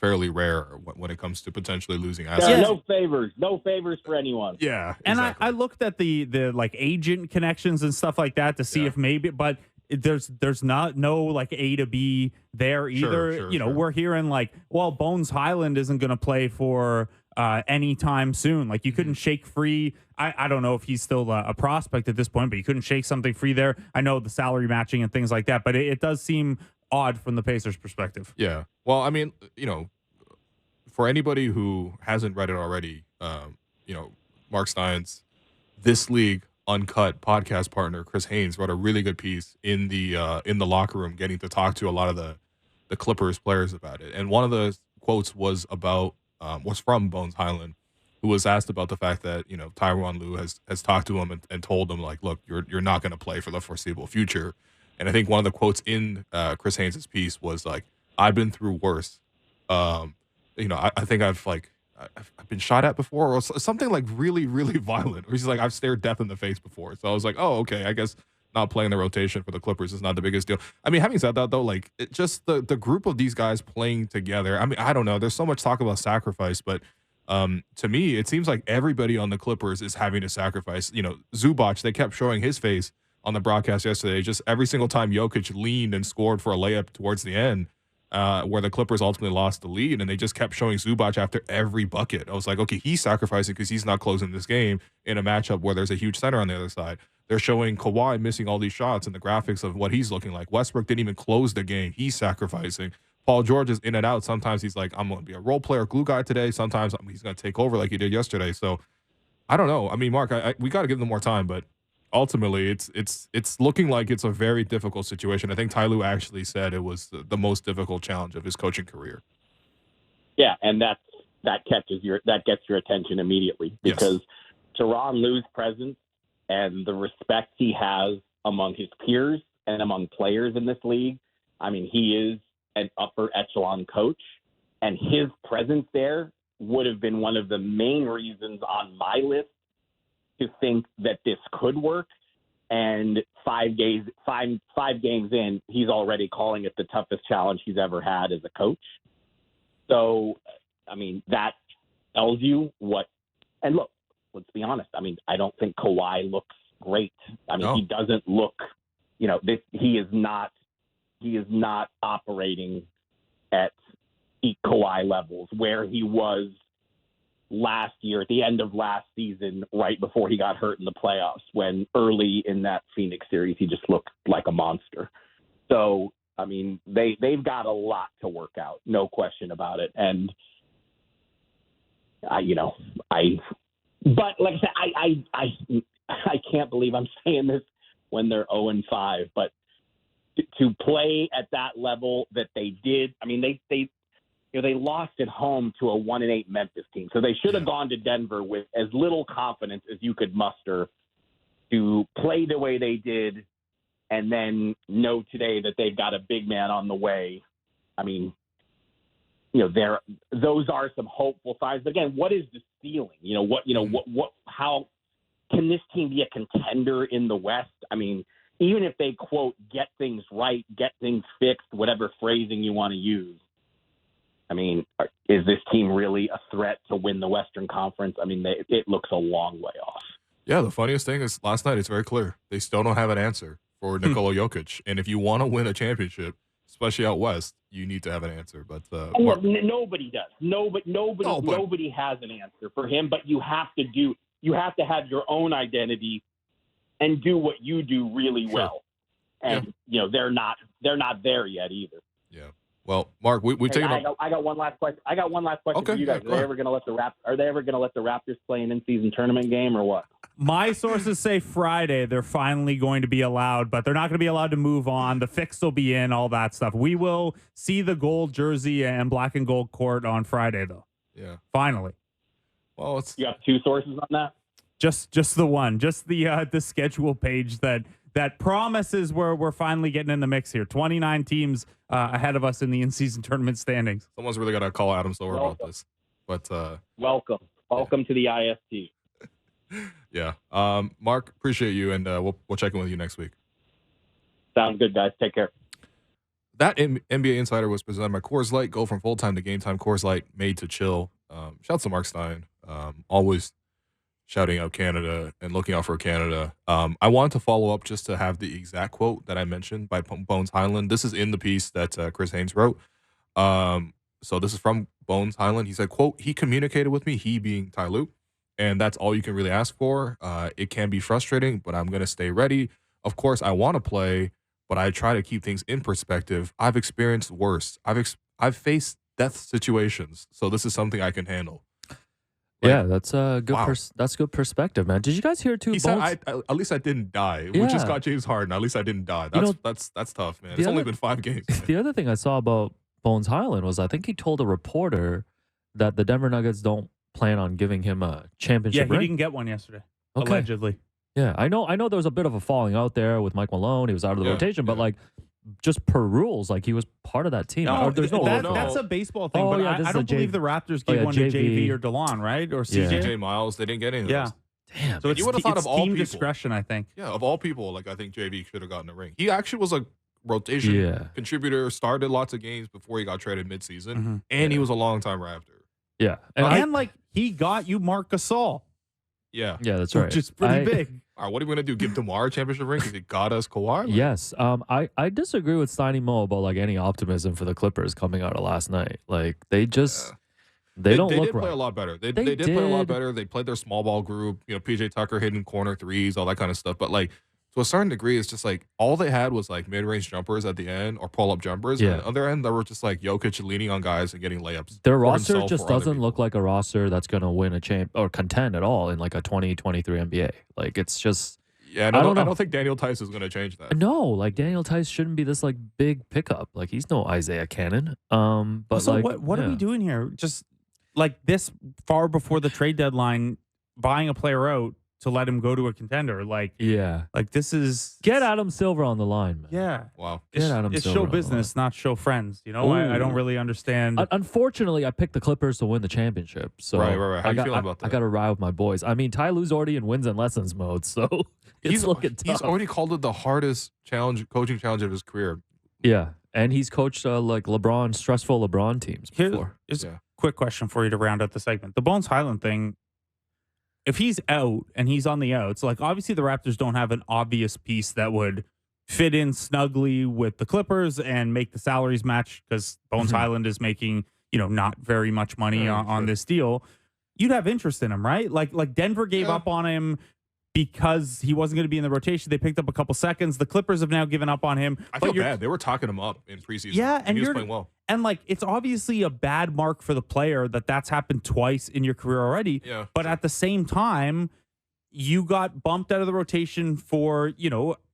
fairly rare when it comes to potentially losing assets. There are no favors for anyone. Yeah, and exactly. I looked at the like agent connections and stuff like that to see if maybe, but there's no like A to B there either. Sure. We're hearing like, well, Bones Highland isn't going to play for anytime soon. Like you couldn't shake free. I don't know if he's still a prospect at this point, but you couldn't shake something free there. I know the salary matching and things like that, but it does seem odd from the Pacers' perspective. Yeah. Well, I mean, for anybody who hasn't read it already, Marc Stein's This League Uncut podcast partner Chris Haynes wrote a really good piece in the locker room, getting to talk to a lot of the Clippers players about it. And one of the quotes was from Bones Highland, who was asked about the fact that Tyronn Lue has talked to him and told him like, look, you're not going to play for the foreseeable future. And I think one of the quotes in Chris Haynes' piece was like, I've been through worse. I think I've been shot at before, or something like really, really violent. Or he's like, I've stared death in the face before. So I was like, oh, okay, I guess not playing the rotation for the Clippers is not the biggest deal. I mean, having said that, though, like just the group of these guys playing together. I mean, I don't know. There's so much talk about sacrifice, but to me, it seems like everybody on the Clippers is having to sacrifice. Zubac, they kept showing his face on the broadcast yesterday. Just every single time Jokic leaned and scored for a layup towards the end, where the Clippers ultimately lost the lead, and they just kept showing Zubac after every bucket. I was like, okay, he's sacrificing because he's not closing this game in a matchup where there's a huge center on the other side. They're showing Kawhi missing all these shots and the graphics of what he's looking like. Westbrook didn't even close the game. He's sacrificing. Paul George is in and out. Sometimes he's like, I'm going to be a role player glue guy today. Sometimes he's going to take over like he did yesterday. So I don't know. I mean, Mark, we got to give them more time, but ultimately it's looking like it's a very difficult situation. I think Ty Lue actually said it was the most difficult challenge of his coaching career. Yeah, and that gets your attention immediately because Tyronn Lue's presence and the respect he has among his peers and among players in this league. I mean, he is an upper echelon coach, and his presence there would have been one of the main reasons on my list to think that this could work. And 5 games in, he's already calling it the toughest challenge he's ever had as a coach. So, I mean, that tells you what. And look, let's be honest. I mean, I don't think Kawhi looks great. I mean, He doesn't look. He is not operating at peak Kawhi levels where he was last year at the end of last season, right before he got hurt in the playoffs, when early in that Phoenix series he just looked like a monster. So, I mean, they've got a lot to work out, no question about it. And but like I said, I can't believe I'm saying this when they're 0-5, but to play at that level that they did, I mean, they lost at home to a 1-8 Memphis team. So they should have gone to Denver with as little confidence as you could muster to play the way they did and then know today that they've got a big man on the way. I mean, those are some hopeful signs. But again, what is the ceiling? How can this team be a contender in the West? I mean, even if they, quote, get things right, get things fixed, whatever phrasing you want to use, I mean, is this team really a threat to win the Western Conference? I mean, it looks a long way off. Yeah, the funniest thing is last night it's very clear. They still don't have an answer for Nikola Jokic. And if you want to win a championship, especially out West, you need to have an answer. But nobody does. Nobody has an answer for him, but you have to have your own identity and do what you do really well. And they're not there yet either. Yeah. Well, Mark, we've taken. I got one last question. Okay, for you guys. Are they ever going to let the Raptors play an in-season tournament game or what? My sources say Friday they're finally going to be allowed, but they're not going to be allowed to move on. The fix will be in, all that stuff. We will see the gold jersey and black and gold court on Friday, though. Yeah. Finally. Well, you have two sources on that? Just the one. Just the schedule page that promises we're finally getting in the mix here. 29 teams ahead of us in the in-season tournament standings. Someone's really got to call Adam Silver about this. But welcome to the IST. Yeah. Mark, appreciate you, and we'll check in with you next week. Sounds good, guys. Take care. That NBA Insider was presented by Coors Light. Go from full-time to game time. Coors Light, made to chill. Shouts to Marc Stein. Always shouting out Canada and looking out for Canada. I wanted to follow up just to have the exact quote that I mentioned by Bones Hyland. This is in the piece that Chris Haynes wrote. So this is from Bones Hyland. He said, quote, "He communicated with me, he being Ty Lue, and that's all you can really ask for. It can be frustrating, but I'm going to stay ready. Of course, I want to play, but I try to keep things in perspective. I've experienced worse. I've faced death situations, so this is something I can handle." Yeah, that's a good. Wow. That's good perspective, man. Did you guys hear too? He said, "At least I didn't die." Yeah. We just got James Harden. At least I didn't die. That's tough, man. It's only been 5 games. Man. The other thing I saw about Bones Hyland was I think he told a reporter that the Denver Nuggets don't plan on giving him a championship. Yeah, he didn't get one yesterday. Okay. Allegedly. Yeah, I know. There was a bit of a falling out there with Mike Malone. He was out of the rotation, but like, just per rules, like he was part of that team. No, that's a baseball thing. But I don't believe the Raptors gave one to JV or DeLon, right? Or CJ Miles. They didn't get any of those. Damn. So you would have thought of all team people. Discretion, I think. Yeah, of all people, like I think JV should have gotten a ring. He actually was a rotation contributor, started lots of games before he got traded midseason, and he was a long-time Raptor. Yeah. And like he got you Marc Gasol. Yeah. Yeah, that's right. Which is pretty big. All right, what are we going to do? Give DeMar a championship ring because he got us Kawhi? Yes. I disagree with Steiny Mo about like any optimism for the Clippers coming out of last night. Like they just they don't look right. They did play a lot better. They did play a lot better. They played their small ball group. You know, PJ Tucker hitting corner threes, all that kind of stuff. But like to a certain degree, it's just like all they had was like mid-range jumpers at the end or pull-up jumpers. Yeah. And on the other end, they were just like Jokic leaning on guys and getting layups. Their roster just doesn't look like a roster that's going to win a champ or contend at all in like a 2023 NBA. Like it's just. Yeah, I don't think Daniel Tice is going to change that. No, like Daniel Tice shouldn't be this like big pickup. Like he's no Isaiah Cannon. But so like, what are we doing here? Just like this far before the trade deadline, buying a player out to let him go to a contender. Like this is get Adam Silver on the line, man. Yeah, wow. It's show business, not show friends. You know, I don't really understand. Unfortunately, I picked the Clippers to win the championship. So right. How you feeling about that? I got to ride with my boys. I mean, Ty Lue's already in wins and lessons mode, so it's looking tough. He's already called it the hardest coaching challenge of his career. Yeah, and he's coached like stressful LeBron teams before. Here's a quick question for you to round out the segment. The Bones Hyland thing. If he's out and he's on the outs, like obviously the Raptors don't have an obvious piece that would fit in snugly with the Clippers and make the salaries match because Bones Hyland is making, not very much money on this deal. You'd have interest in him, right? Like Denver gave up on him because he wasn't going to be in the rotation. They picked up a couple seconds. The Clippers have now given up on him. I feel bad. They were talking him up in preseason. Yeah, and he was playing well. And like it's obviously a bad mark for the player that's happened twice in your career already. Yeah. But at the same time, you got bumped out of the rotation for,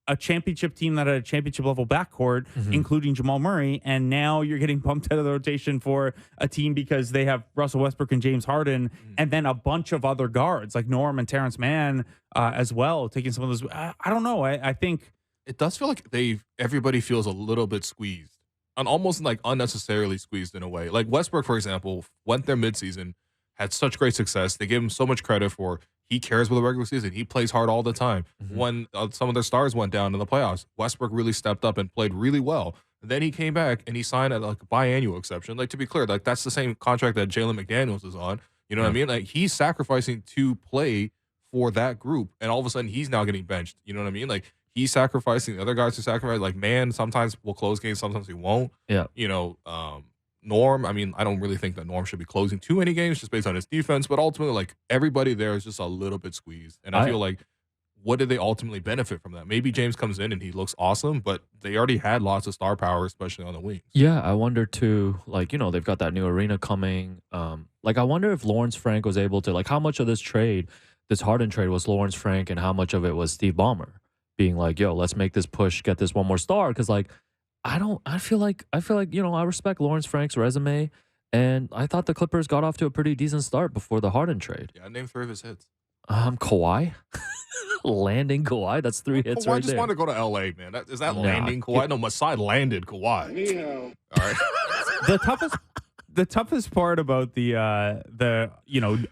a championship team that had a championship level backcourt, including Jamal Murray, and now you're getting bumped out of the rotation for a team because they have Russell Westbrook and James Harden, and then a bunch of other guards like Norm and Terrence Mann as well, taking some of those. I don't know. I think it does feel like everybody feels a little bit squeezed. And almost like unnecessarily squeezed in a way. Like Westbrook, for example, went there midseason, had such great success. They gave him so much credit for he cares with the regular season. He plays hard all the time. When some of their stars went down in the playoffs, Westbrook really stepped up and played really well. And then he came back and he signed a biannual exception. Like to be clear, like that's the same contract that Jalen McDaniels is on. You know what I mean? Like he's sacrificing to play for that group, and all of a sudden he's now getting benched. You know what I mean? Like. He's sacrificing. The other guys who sacrifice, like Man, sometimes will close games, sometimes he won't. Yeah. Norm, I mean, I don't really think that Norm should be closing too many games just based on his defense, but ultimately, like, everybody there is just a little bit squeezed. And I feel like, what did they ultimately benefit from that? Maybe James comes in and he looks awesome, but they already had lots of star power, especially on the wings. Yeah, I wonder, too, like, they've got that new arena coming. Like, I wonder if Lawrence Frank was able to, like, how much of this Harden trade was Lawrence Frank and how much of it was Steve Ballmer? Being like, yo, let's make this push, get this one more star. Because like, I feel like, I respect Lawrence Frank's resume, and I thought the Clippers got off to a pretty decent start before the Harden trade. Yeah, I named 3 of his hits. Kawhi, landing Kawhi. That's 3 hits right there. Kawhi just wanted to go to LA, man. Is that landing Kawhi? No, Masai landed Kawhi. Yeah. All right. The toughest part about the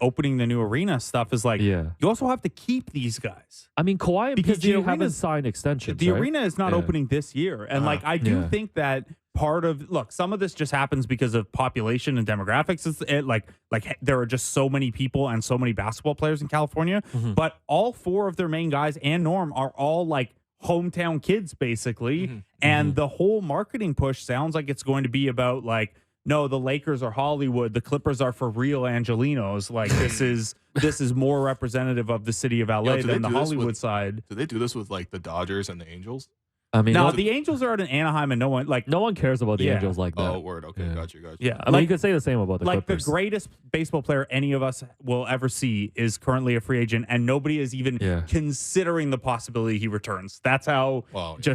opening the new arena stuff is like you also have to keep these guys. I mean, Kawhi and PG haven't signed extensions. The arena is not opening this year, and like I do think that part of some of this just happens because of population and demographics. Like there are just so many people and so many basketball players in California, but all 4 of their main guys and Norm are all like hometown kids basically. And the whole marketing push sounds like it's going to be about like, no, the Lakers are Hollywood, the Clippers are for real Angelinos. Like this is more representative of the city of LA than the Hollywood side. Do they do this with like the Dodgers and the Angels? I mean, no, the Angels are out in Anaheim, and no one cares about the Angels like that. Oh, word. Okay, got you. Yeah, I mean, you could say the same about the Clippers. The greatest baseball player any of us will ever see is currently a free agent, and nobody is even considering the possibility he returns. That's how out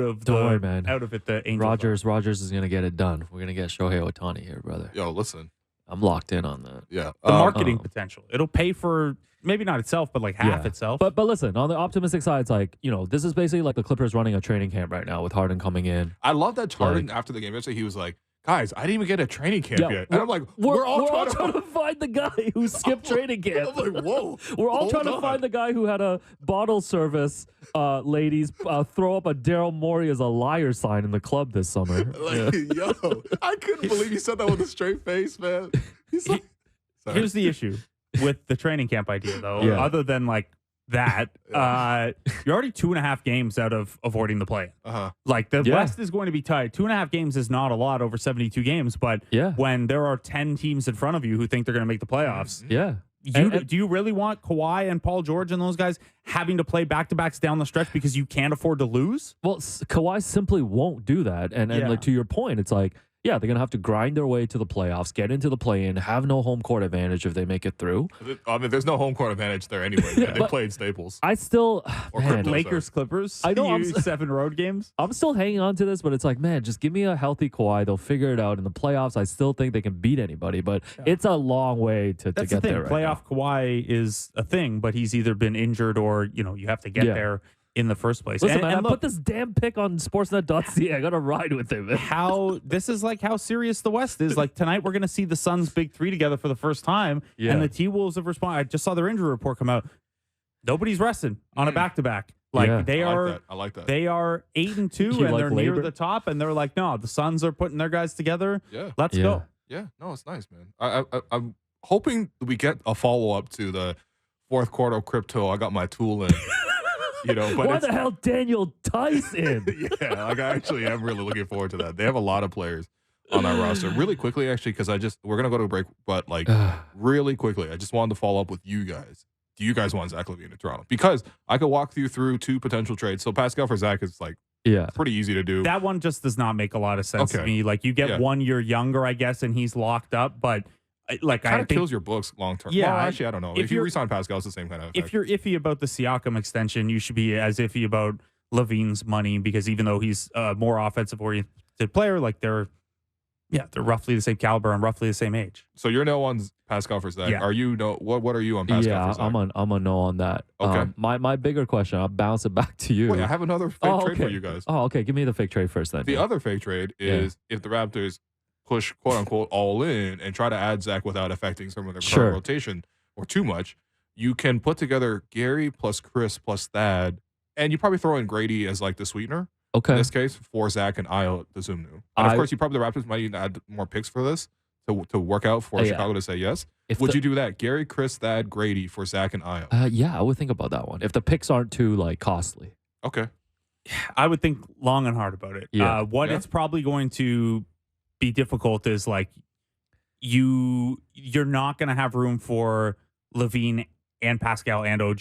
of it the Angels. Rogers is gonna get it done. We're gonna get Shohei Ohtani here, brother. Yo, listen, I'm locked in on that. Yeah, the marketing potential. It'll pay for. Maybe not itself, but like half itself. But listen, on the optimistic side, it's like, this is basically like the Clippers running a training camp right now with Harden coming in. I love that Harden after the game yesterday, he was like, guys, I didn't even get a training camp yet. And I'm like, we're all trying to find the guy who skipped training camp. I'm like, whoa. We're all trying to find the guy who had a bottle service, ladies, throw up a Daryl Morey as a liar sign in the club this summer. Yo, I couldn't believe he said that with a straight face, man. He's like, here's the issue with the training camp idea, though. Other than like that, you're already 2.5 games out of avoiding the play. Like the West is going to be tight. 2.5 games is not a lot over 72 games, but when there are 10 teams in front of you who think they're going to make the playoffs, do you really want Kawhi and Paul George and those guys having to play back-to-backs down the stretch because you can't afford to lose? Well, Kawhi simply won't do that. And like to your point, it's like, they're going to have to grind their way to the playoffs, get into the play-in, have no home court advantage if they make it through. I mean, there's no home court advantage there anyway. They played Staples. I still... Lakers, Clippers. I know 7 road games. I'm still hanging on to this, but it's like, man, just give me a healthy Kawhi. They'll figure it out. In the playoffs, I still think they can beat anybody, but it's a long way to get there right Playoff now. Kawhi is a thing, but he's either been injured or, you have to get there in the first place. Listen, man, I put this damn pick on Sportsnet.ca. I got to ride with him. This is like how serious the West is. Like tonight, we're going to see the Suns' big 3 together for the first time, and the T-Wolves have responded. I just saw their injury report come out. Nobody's resting on a back-to-back. Like they are. I like that. They are 8-2, and they're near the top, and they're like, no, the Suns are putting their guys together. Yeah, let's go. Yeah, no, it's nice, man. I'm hoping we get a follow-up to the fourth quarter crypto. I got my tool in. But why the hell Daniel Tice in? Like I actually am really looking forward to that. They have a lot of players on that roster. Really quickly, actually, because we're gonna go to a break, but like really quickly, I just wanted to follow up with you guys. Do you guys want Zach Lavine in Toronto? Because I could walk you through 2 potential trades. So Pascal for Zach is like pretty easy to do. That one just does not make a lot of sense to me. Like you get 1 year younger, I guess, and he's locked up, but. Like kind of kills your books long term. Yeah, well, actually, I don't know. If you re-sign Pascal, it's the same kind of effect. If you're iffy about the Siakam extension, you should be as iffy about Lavine's money because even though he's a more offensive oriented player, like they're roughly the same caliber and roughly the same age. So you're no on Pascal for Zach. Are you no? What are you on Pascal for Zach? I'm a no on that. Okay. My bigger question, I'll bounce it back to you. Wait, I have another fake trade for you guys. Oh, okay. Give me the fake trade first then. The other fake trade is if the Raptors push quote unquote all in and try to add Zach without affecting some of their current rotation or too much, you can put together Gary plus Chris plus Thad, and you probably throw in Grady as like the sweetener. Okay. In this case, for Zach and Ayo the Zumnu. And of course, the Raptors might even add more picks for this to work out for Chicago to say yes. Would you do that? Gary, Chris, Thad, Grady for Zach and Ayo? I would think about that one if the picks aren't too like costly. Okay. I would think long and hard about it. It's probably going to be difficult is like you're not going to have room for Lavine and Pascal and OG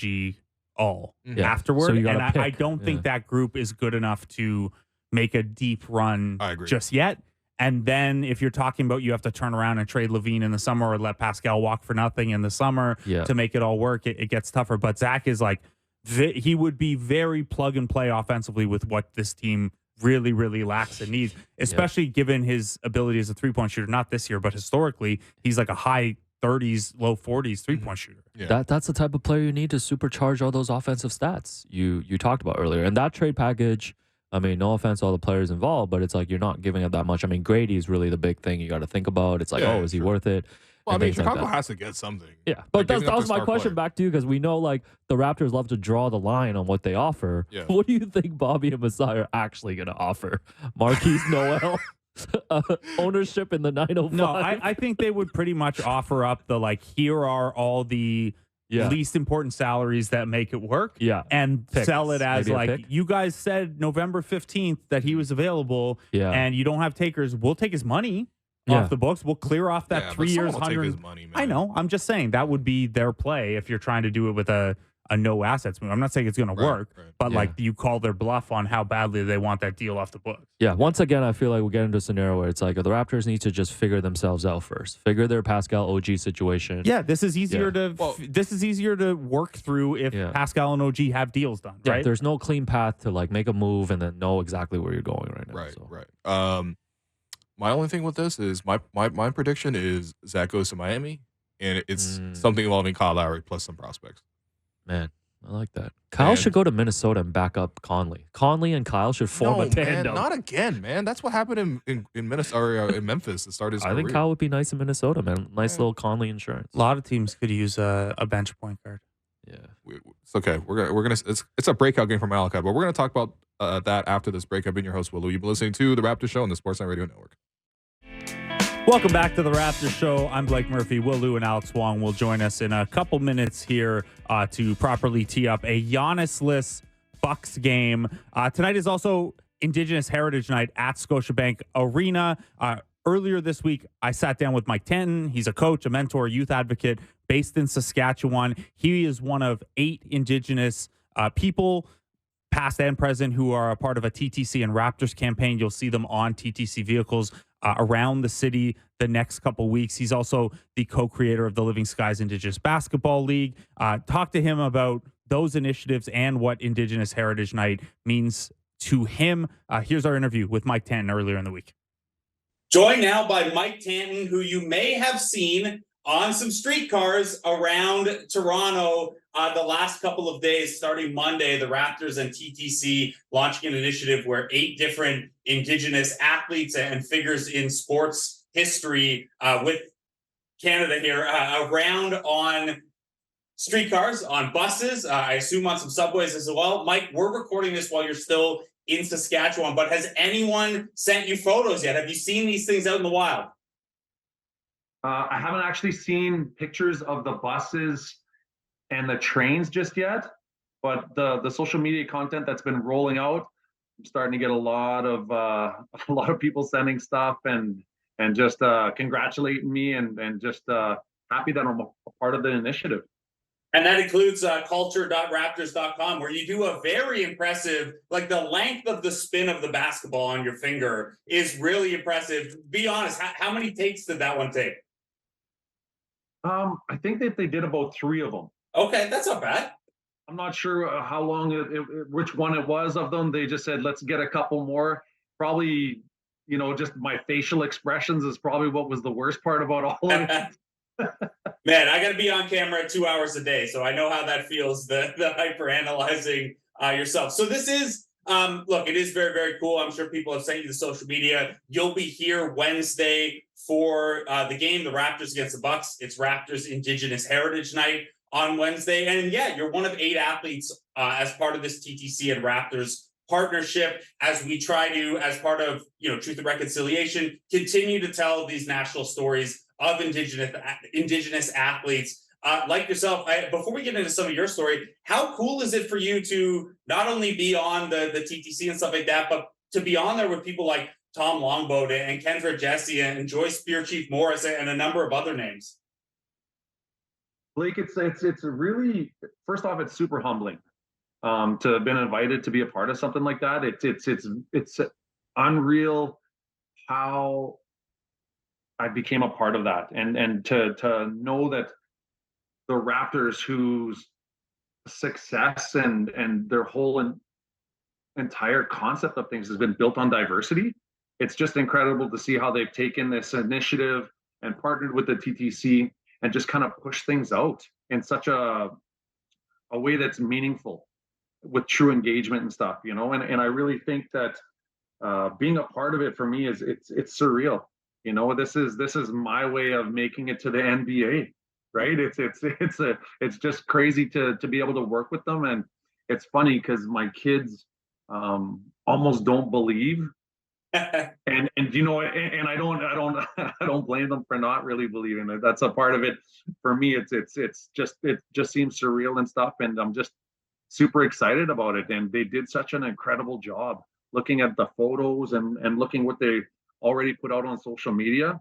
all afterward. So and I don't think that group is good enough to make a deep run just yet. And then if you're talking about you have to turn around and trade Lavine in the summer or let Pascal walk for nothing in the summer to make it all work, it gets tougher. But Zach is like, he would be very plug and play offensively with what this team really, really lacks and needs, especially given his ability as a 3-point shooter. Not this year, but historically, he's like a high 30s, low 40s 3-point shooter. Yeah. That's the type of player you need to supercharge all those offensive stats you talked about earlier. And that trade package, I mean, no offense to all the players involved, but it's like you're not giving up that much. I mean, Grady is really the big thing you got to think about. It's like, is he worth it? Well, I mean, Chicago like has to get something. Yeah, but that was my question back to you, because we know like the Raptors love to draw the line on what they offer. Yeah. What do you think Bobby and Masai are actually going to offer? Marquise Noel? Ownership in the 905? No, I think they would pretty much offer up the like, here are all the least important salaries that make it work. Yeah. And Picks. sell it as Maybe like, you guys said November 15th that he was available, and you don't have takers. We'll take his money off the books. We'll clear off that 3 years, 100. Take his money, man. I know. I'm just saying that would be their play if you're trying to do it with a no assets move. I'm not saying it's going to work, but like you call their bluff on how badly they want that deal off the books. Yeah. Once again, I feel like we get into a scenario where it's like the Raptors need to just figure themselves out first, figure their Pascal OG situation. Yeah, this is easier this is easier to work through if Pascal and OG have deals done. Right. There's no clean path to like make a move and then know exactly where you're going right now. Right. My only thing with this is my prediction is Zach goes to Miami, and it's something involving Kyle Lowry plus some prospects. Man, I like that. Kyle should go to Minnesota and back up Conley. Conley and Kyle should form a tandem. Man, not again, man. That's what happened in Minnesota or in Memphis to start his career. I think Kyle would be nice in Minnesota, man. Nice little Conley insurance. A lot of teams could use a bench point guard. Yeah, it's okay. We're gonna. It's a breakout game for Malachi, but we're gonna talk about that after this break. I've been your host, Will Lou. You've been listening to the Raptors Show on the Sportsnet Radio Network. Welcome back to the Raptors Show. I'm Blake Murphy. Will Lou and Alex Wong will join us in a couple minutes here to properly tee up a Giannis-less Bucks game. Tonight is also Indigenous Heritage Night at Scotiabank Arena. Earlier this week, I sat down with Mike Tanton. He's a coach, a mentor, youth advocate based in Saskatchewan. He is one of 8 Indigenous people, past and present, who are a part of a TTC and Raptors campaign. You'll see them on TTC vehicles around the city the next couple weeks. He's also the co-creator of the Living Skies Indigenous Basketball League. Talk to him about those initiatives and what Indigenous Heritage Night means to him. Here's our interview with Mike Tanton earlier in the week. Joined now by Mike Tanton, who you may have seen on some streetcars around Toronto the last couple of days. Starting Monday, the Raptors and TTC launching an initiative where 8 different Indigenous athletes and figures in sports history with Canada here around on streetcars, on buses, I assume on some subways as well. Mike, we're recording this while you're still in Saskatchewan, but has anyone sent you photos yet? Have you seen these things out in the wild? I haven't actually seen pictures of the buses and the trains just yet, but the social media content that's been rolling out, I'm starting to get a lot of people sending stuff and just congratulating me and just happy that I'm a part of the initiative. And that includes culture.raptors.com, where you do a very impressive, like the length of the spin of the basketball on your finger is really impressive. Be honest, how many takes did that one take? I think that they did about 3 of them. Okay, that's not bad. I'm not sure how long, which one it was of them. They just said, let's get a couple more. Probably, just my facial expressions is probably what was the worst part about all of it. Man, I got to be on camera 2 hours a day, so I know how that feels, the hyper-analyzing yourself. So this is, look, it is very, very cool. I'm sure people have sent you the social media. You'll be here Wednesday for the game, the Raptors against the Bucks. It's Raptors Indigenous Heritage Night on Wednesday. And yeah, you're one of 8 athletes as part of this TTC and Raptors partnership as we try to, as part of, Truth and Reconciliation, continue to tell these national stories of Indigenous athletes like yourself. Before we get into some of your story, how cool is it for you to not only be on the TTC and stuff like that, but to be on there with people like Tom Longboat and Kendra Jesse and Joyce Spear Chief Morris and a number of other names? Blake, it's a really, first off, it's super humbling to have been invited to be a part of something like that. It's unreal how I became a part of that, and to know that the Raptors, whose success and their whole entire concept of things has been built on diversity. It's just incredible to see how they've taken this initiative and partnered with the TTC and just kind of push things out in such a way that's meaningful with true engagement and stuff, and I really think that being a part of it for me is it's surreal. you know, this is my way of making it to the NBA, right? It's just crazy to be able to work with them. And it's funny because my kids almost don't believe. and you know, and I don't blame them for not really believing it. That's a part of it. For me, it just seems surreal and stuff, and I'm just super excited about it. And they did such an incredible job looking at the photos and looking what they already put out on social media.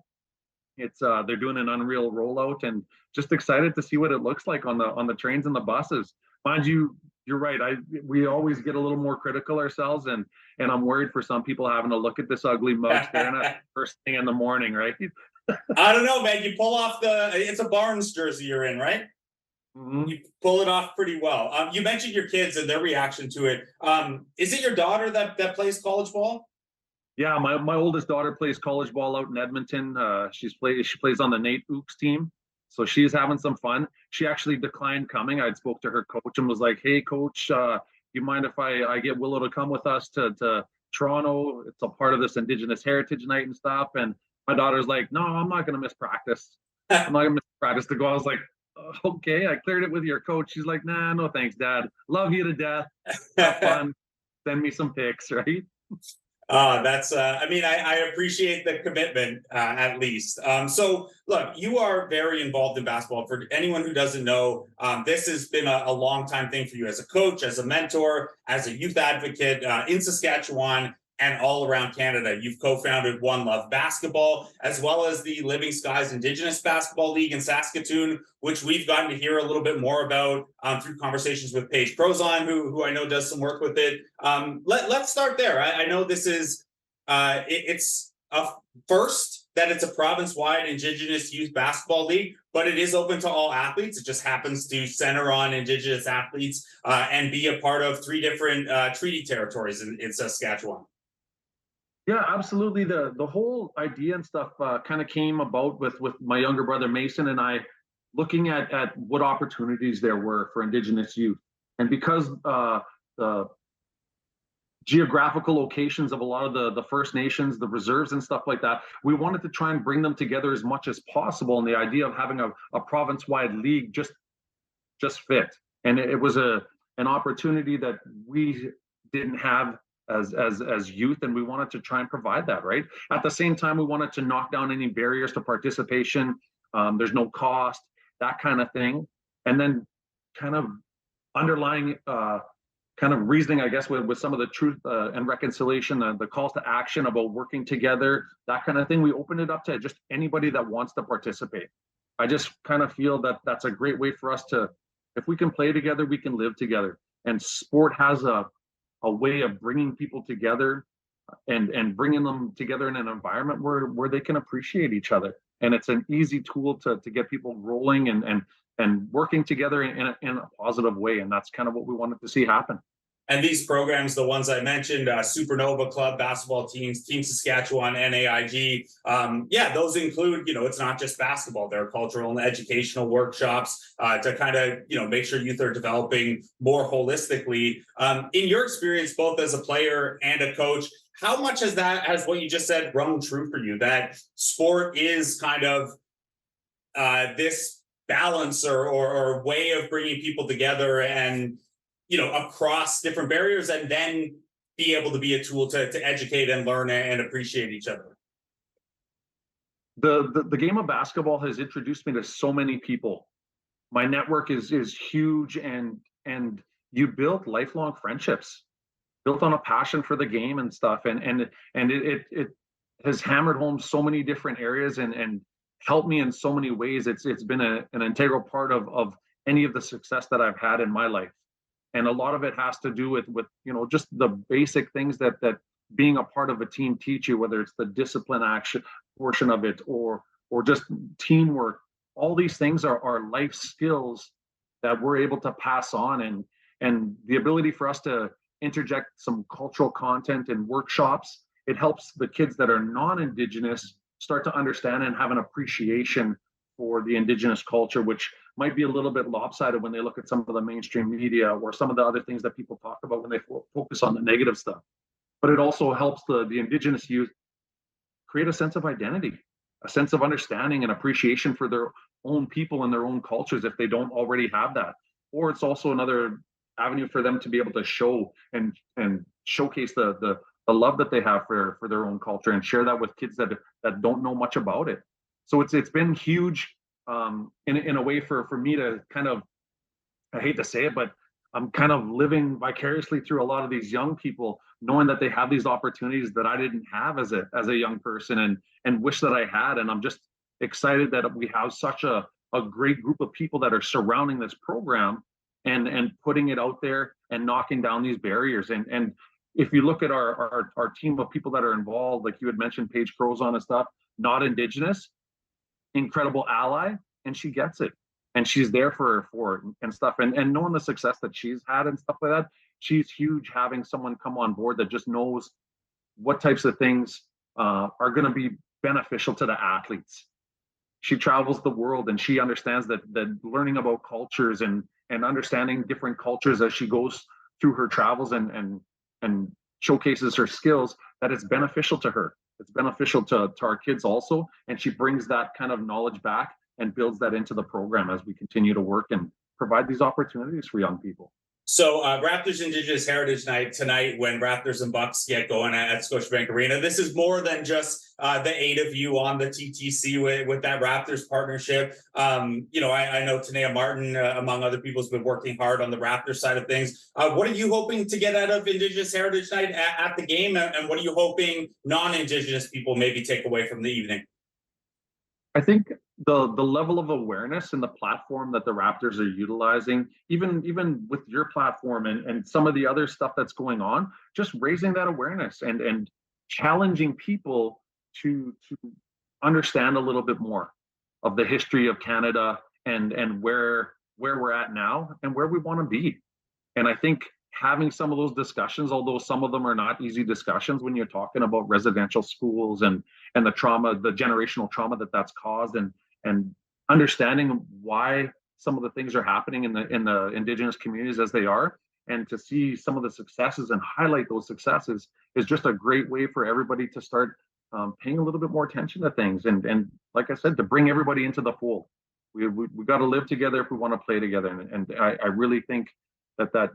It's they're doing an unreal rollout, and just excited to see what it looks like on the trains and the buses. Mind you, you're right. We always get a little more critical ourselves, and I'm worried for some people having to look at this ugly mug staring at first thing in the morning, right? I don't know, man. You pull off it's a Barnes jersey you're in, right? Mm-hmm. You pull it off pretty well. You mentioned your kids and their reaction to it. Is it your daughter that plays college ball? Yeah, my oldest daughter plays college ball out in Edmonton. She plays on the Nate Ooks team, so she's having some fun. She actually declined coming. I spoke to her coach and was like, "Hey, coach, you mind if I get Willow to come with us to Toronto? It's a part of this Indigenous Heritage Night and stuff." And my daughter's like, "No, I'm not going to miss practice. I'm not going to miss practice to go." I was like, "Okay, I cleared it with your coach." She's like, "Nah, no thanks, Dad. Love you to death. Have fun. Send me some pics, right?" That's I mean, I appreciate the commitment at least. So look, you are very involved in basketball. For anyone who doesn't know, this has been a long time thing for you as a coach, as a mentor, as a youth advocate in Saskatchewan and all around Canada. You've co-founded One Love Basketball, as well as the Living Skies Indigenous Basketball League in Saskatoon, which we've gotten to hear a little bit more about through conversations with Paige Prozon, who I know does some work with it. Let's start there. I know this is, it's a first that it's a province-wide Indigenous Youth Basketball League, but it is open to all athletes. It just happens to center on Indigenous athletes and be a part of 3 different treaty territories in Saskatchewan. Yeah, absolutely. The whole idea and stuff kind of came about with my younger brother Mason and I looking at what opportunities there were for Indigenous youth. And because the geographical locations of a lot of the First Nations, the reserves and stuff like that, we wanted to try and bring them together as much as possible. And the idea of having a province-wide league just fit. And it was an opportunity that we didn't have as youth, and we wanted to try and provide that, right? At the same time, we wanted to knock down any barriers to participation. There's no cost, that kind of thing. And then kind of underlying kind of reasoning, I guess, with some of the truth and reconciliation, the calls to action about working together, that kind of thing. We opened it up to just anybody that wants to participate. I just kind of feel that that's a great way for us to, if we can play together, we can live together. And sport has a way of bringing people together and bringing them together in an environment where they can appreciate each other. And it's an easy tool to get people rolling and working together in a positive way. And that's kind of what we wanted to see happen. And these programs, the ones I mentioned, Supernova Club, basketball teams, Team Saskatchewan, NAIG, those include, it's not just basketball. There are cultural and educational workshops to kind of, make sure youth are developing more holistically. In your experience, both as a player and a coach, how much has what you just said rung true for you, that sport is kind of this balancer or way of bringing people together and, across different barriers, and then be able to be a tool to educate and learn and appreciate each other? The game of basketball has introduced me to so many people. My network is huge, and you build lifelong friendships built on a passion for the game and stuff. And it has hammered home so many different areas and helped me in so many ways. It's been an integral part of any of the success that I've had in my life. And a lot of it has to do with just the basic things that being a part of a team teach you, whether it's the discipline action portion of it or just teamwork. All these things are life skills that we're able to pass on, and the ability for us to interject some cultural content and workshops. It helps the kids that are non-Indigenous start to understand and have an appreciation for the Indigenous culture, which might be a little bit lopsided when they look at some of the mainstream media or some of the other things that people talk about when they focus on the negative stuff. But it also helps the Indigenous youth create a sense of identity. a sense of understanding and appreciation for their own people and their own cultures if they don't already have that. Or it's also another avenue for them to be able to show and showcase the love that they have for their own culture and share that with kids that don't know much about it. So it's been huge in a way for me to kind of, I hate to say it, but I'm kind of living vicariously through a lot of these young people, knowing that they have these opportunities that I didn't have as a young person and wish that I had. And I'm just excited that we have such a great group of people that are surrounding this program and putting it out there and knocking down these barriers. And if you look at our team of people that are involved, like you had mentioned, Paige Crozon and stuff, not Indigenous, incredible ally, and she gets it. And she's there for it and stuff. And knowing the success that she's had and stuff like that, she's huge having someone come on board that just knows what types of things are going to be beneficial to the athletes. She travels the world and she understands that learning about cultures and understanding different cultures as she goes through her travels and showcases her skills, that it's beneficial to her. It's beneficial to our kids also. And she brings that kind of knowledge back and builds that into the program as we continue to work and provide these opportunities for young people. So Raptors Indigenous Heritage Night tonight, when Raptors and Bucks get going at Scotiabank Arena. This is more than just the 8 of you on the TTC with that Raptors partnership. I know Tanea Martin, among other people, has been working hard on the Raptors side of things. What are you hoping to get out of Indigenous Heritage Night at the game? And what are you hoping non-Indigenous people maybe take away from the evening? I think the level of awareness and the platform that the Raptors are utilizing, even with your platform and some of the other stuff that's going on, just raising that awareness and challenging people to understand a little bit more of the history of Canada and where we're at now and where we want to be. And I think having some of those discussions, although some of them are not easy discussions when you're talking about residential schools and the trauma, the generational trauma that's caused, and understanding why some of the things are happening in the Indigenous communities as they are, and to see some of the successes and highlight those successes is just a great way for everybody to start paying a little bit more attention to things. And like I said, to bring everybody into the fold. We got to live together if we want to play together. And I really think that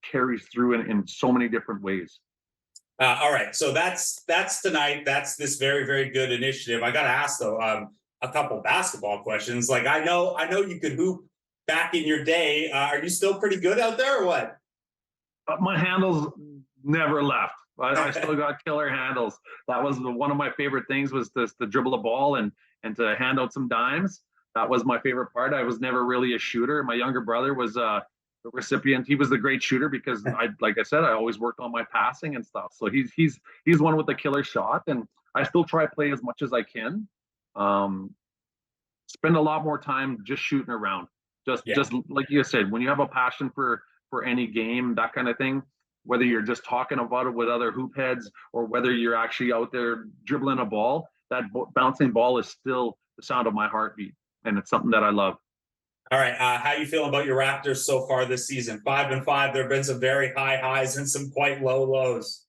carries through in so many different ways. All right, so that's tonight. That's this very, very good initiative. I got to ask though, a couple basketball questions. Like I know you could hoop back in your day. Are you still pretty good out there, or what? My handles never left. I still got killer handles. That was one of my favorite things, was to dribble a ball and to hand out some dimes. That was my favorite part. I was never really a shooter. My younger brother was the recipient. He was the great shooter because like I said, I always worked on my passing and stuff. So he's one with the killer shot, and I still try to play as much as I can. Spend a lot more time just shooting around. Just like you said, when you have a passion for any game, that kind of thing, whether you're just talking about it with other hoop heads or whether you're actually out there dribbling a ball, that bouncing ball is still the sound of my heartbeat, and it's something that I love. All right, how you feeling about your Raptors so far this season? 5-5. There have been some very high highs and some quite low lows.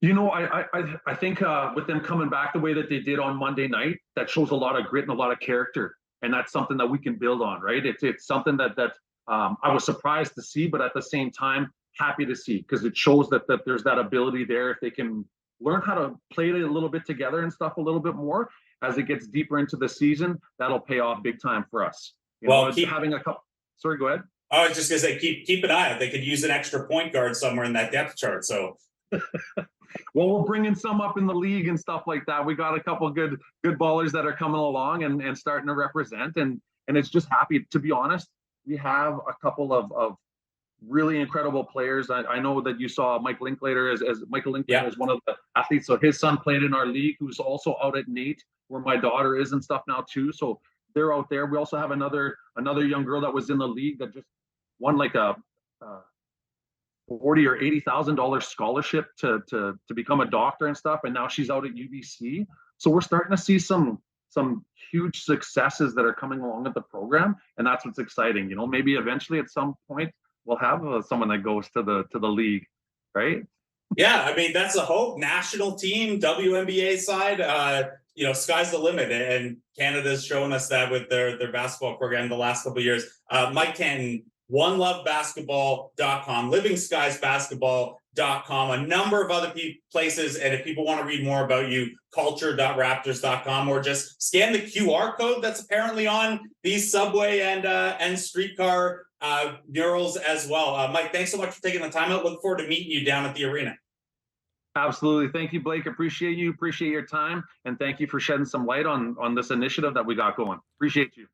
I think with them coming back the way that they did on Monday night, that shows a lot of grit and a lot of character, and that's something that we can build on, right? It's something that I was surprised to see, but at the same time happy to see, because it shows that there's that ability there. If they can learn how to play it a little bit together and stuff a little bit more as it gets deeper into the season, that'll pay off big time for us. Having a couple. Sorry, go ahead. I was just gonna say, keep an eye out. They could use an extra point guard somewhere in that depth chart. So. Well, we're bringing some up in the league and stuff like that. We got a couple good ballers that are coming along and starting to represent, and it's just happy. To be honest, we have a couple of really incredible players. I know that you saw Mike Linklater as Michael Linklater as one of the athletes. So his son played in our league, who's also out at Nate, where my daughter is and stuff now too. So they're out there. We also have another young girl that was in the league that just won like a $40,000 or $80,000 scholarship to become a doctor and stuff, and now she's out at UBC. So we're starting to see some huge successes that are coming along at the program, and that's what's exciting. Maybe eventually at some point we'll have someone that goes to the league, right? Yeah, I mean that's the hope. National team, WNBA side. sky's the limit, and Canada's shown us that with their basketball program the last couple of years. Mike Tanton, OneLoveBasketball.com, LivingSkiesBasketball.com, a number of other places. And if people want to read more about you, culture.raptors.com, or just scan the QR code that's apparently on these subway and streetcar murals as well. Mike, thanks so much for taking the time out. Look forward to meeting you down at the arena. Absolutely. Thank you, Blake. Appreciate you. Appreciate your time. And thank you for shedding some light on this initiative that we got going. Appreciate you.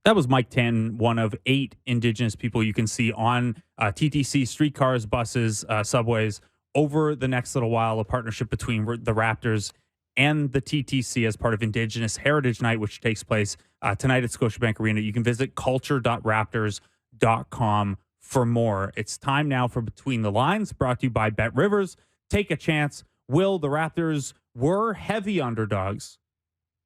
That was Mike Tanton, one of 8 Indigenous people you can see on TTC streetcars, buses, subways over the next little while, a partnership between the Raptors and the TTC as part of Indigenous Heritage Night, which takes place tonight at Scotiabank Arena. You can visit culture.raptors.com for more. It's time now for Between the Lines, brought to you by Bet Rivers. Take a chance. Will, the Raptors were heavy underdogs,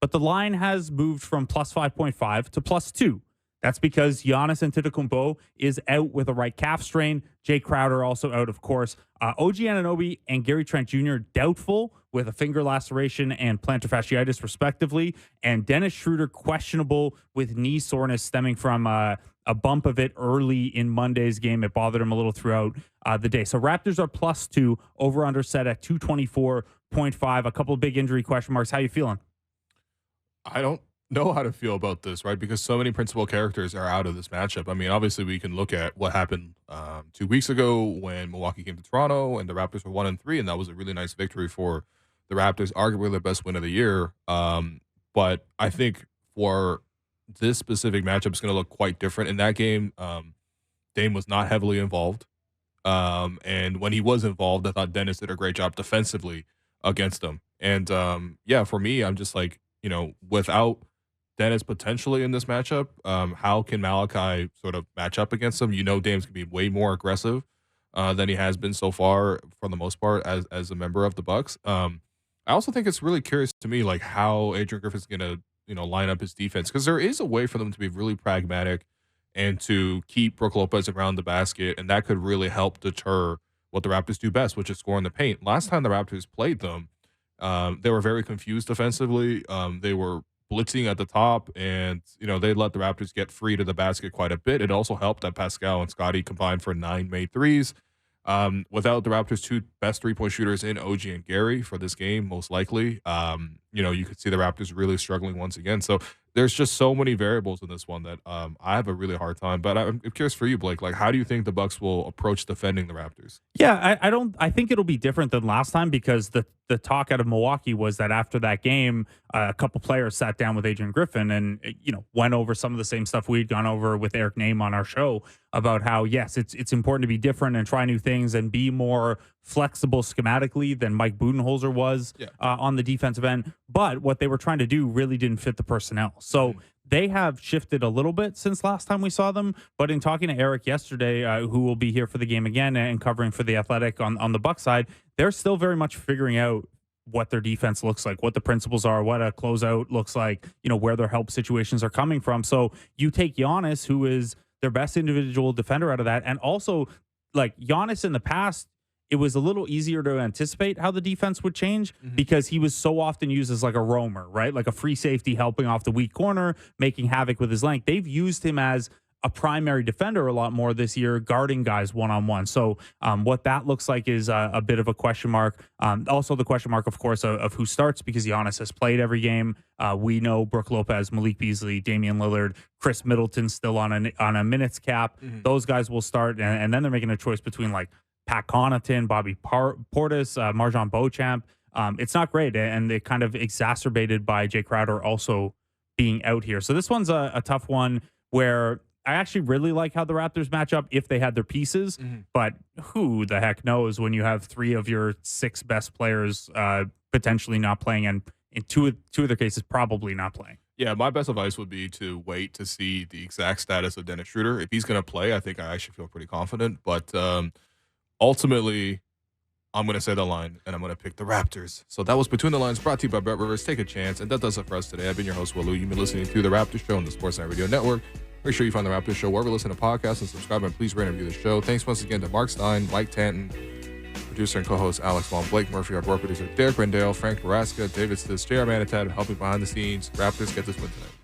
but the line has moved from plus 5.5 to plus 2. That's because Giannis Antetokounmpo is out with a right calf strain. Jay Crowder also out, of course. OG Anunoby and Gary Trent Jr. doubtful with a finger laceration and plantar fasciitis, respectively. And Dennis Schroeder questionable with knee soreness stemming from a bump of it early in Monday's game. It bothered him a little throughout the day. So Raptors are plus 2, over under set at 224.5. A couple of big injury question marks. How you feeling? I don't know how to feel about this, right? Because so many principal characters are out of this matchup. I mean, obviously we can look at what happened 2 weeks ago when Milwaukee came to Toronto and the Raptors were 1-3, and that was a really nice victory for the Raptors, arguably their best win of the year. But I think for this specific matchup, it's going to look quite different. In that game, Dame was not heavily involved. And when he was involved, I thought Dennis did a great job defensively against him. And for me, I'm just like, without Dennis potentially in this matchup, how can Malachi sort of match up against him? Dame's going to be way more aggressive than he has been so far for the most part as a member of the Bucks. I also think it's really curious to me, like how Adrian Griffin's going to, line up his defense, because there is a way for them to be really pragmatic and to keep Brook Lopez around the basket, and that could really help deter what the Raptors do best, which is score in the paint. Last time the Raptors played them, they were very confused defensively. They were blitzing at the top, and they let the Raptors get free to the basket quite a bit. It also helped that Pascal and Scottie combined for 9 made threes. Without the Raptors' 2 best 3-point shooters in OG and Gary for this game, most likely, you could see the Raptors really struggling once again. So there's just so many variables in this one that I have a really hard time. But I'm curious for you, Blake. Like, how do you think the Bucks will approach defending the Raptors? Yeah, I think it'll be different than last time, because the talk out of Milwaukee was that after that game, a couple players sat down with Adrian Griffin and went over some of the same stuff we'd gone over with Eric Name on our show about how, yes, it's important to be different and try new things and be more flexible schematically than Mike Budenholzer was on the defensive end. But what they were trying to do really didn't fit the personnel. So they have shifted a little bit since last time we saw them. But in talking to Eric yesterday, who will be here for the game again and covering for The Athletic on the Bucs side, they're still very much figuring out what their defense looks like, what the principles are, what a closeout looks like, where their help situations are coming from. So you take Giannis, who is their best individual defender out of that, and also like Giannis in the past, it was a little easier to anticipate how the defense would change because he was so often used as like a roamer, right? Like a free safety helping off the weak corner, making havoc with his length. They've used him as a primary defender a lot more this year, guarding guys one-on-one. So what that looks like is a bit of a question mark. Also the question mark, of course, of who starts, because Giannis has played every game. We know Brook Lopez, Malik Beasley, Damian Lillard, Chris Middleton still on a minutes cap. Those guys will start, and then they're making a choice between like Pat Connaughton, Bobby Portis, Marjon Beauchamp. It's not great, and it kind of exacerbated by Jay Crowder also being out here. So this one's a tough one where I actually really like how the Raptors match up if they had their pieces, but who the heck knows when you have 3 of your 6 best players potentially not playing, and in two of their cases probably not playing. Yeah, my best advice would be to wait to see the exact status of Dennis Schroeder. If he's going to play, I think I actually feel pretty confident, but ultimately, I'm going to say the line, and I'm going to pick the Raptors. So that was Between the Lines, brought to you by Bet Rivers. Take a chance, and that does it for us today. I've been your host, Walu. You've been listening to The Raptors Show on the Sportsnet Radio Network. Make sure you find The Raptors Show wherever you listen to podcasts and subscribe, and please rate and review the show. Thanks once again to Marc Stein, Mike Tanton, for producer and co-host Alex Wong, Blake Murphy, our board producer Derek Rendale, Frank Baraska, David Stiss, J.R. Manitat helping behind the scenes. Raptors get this win tonight.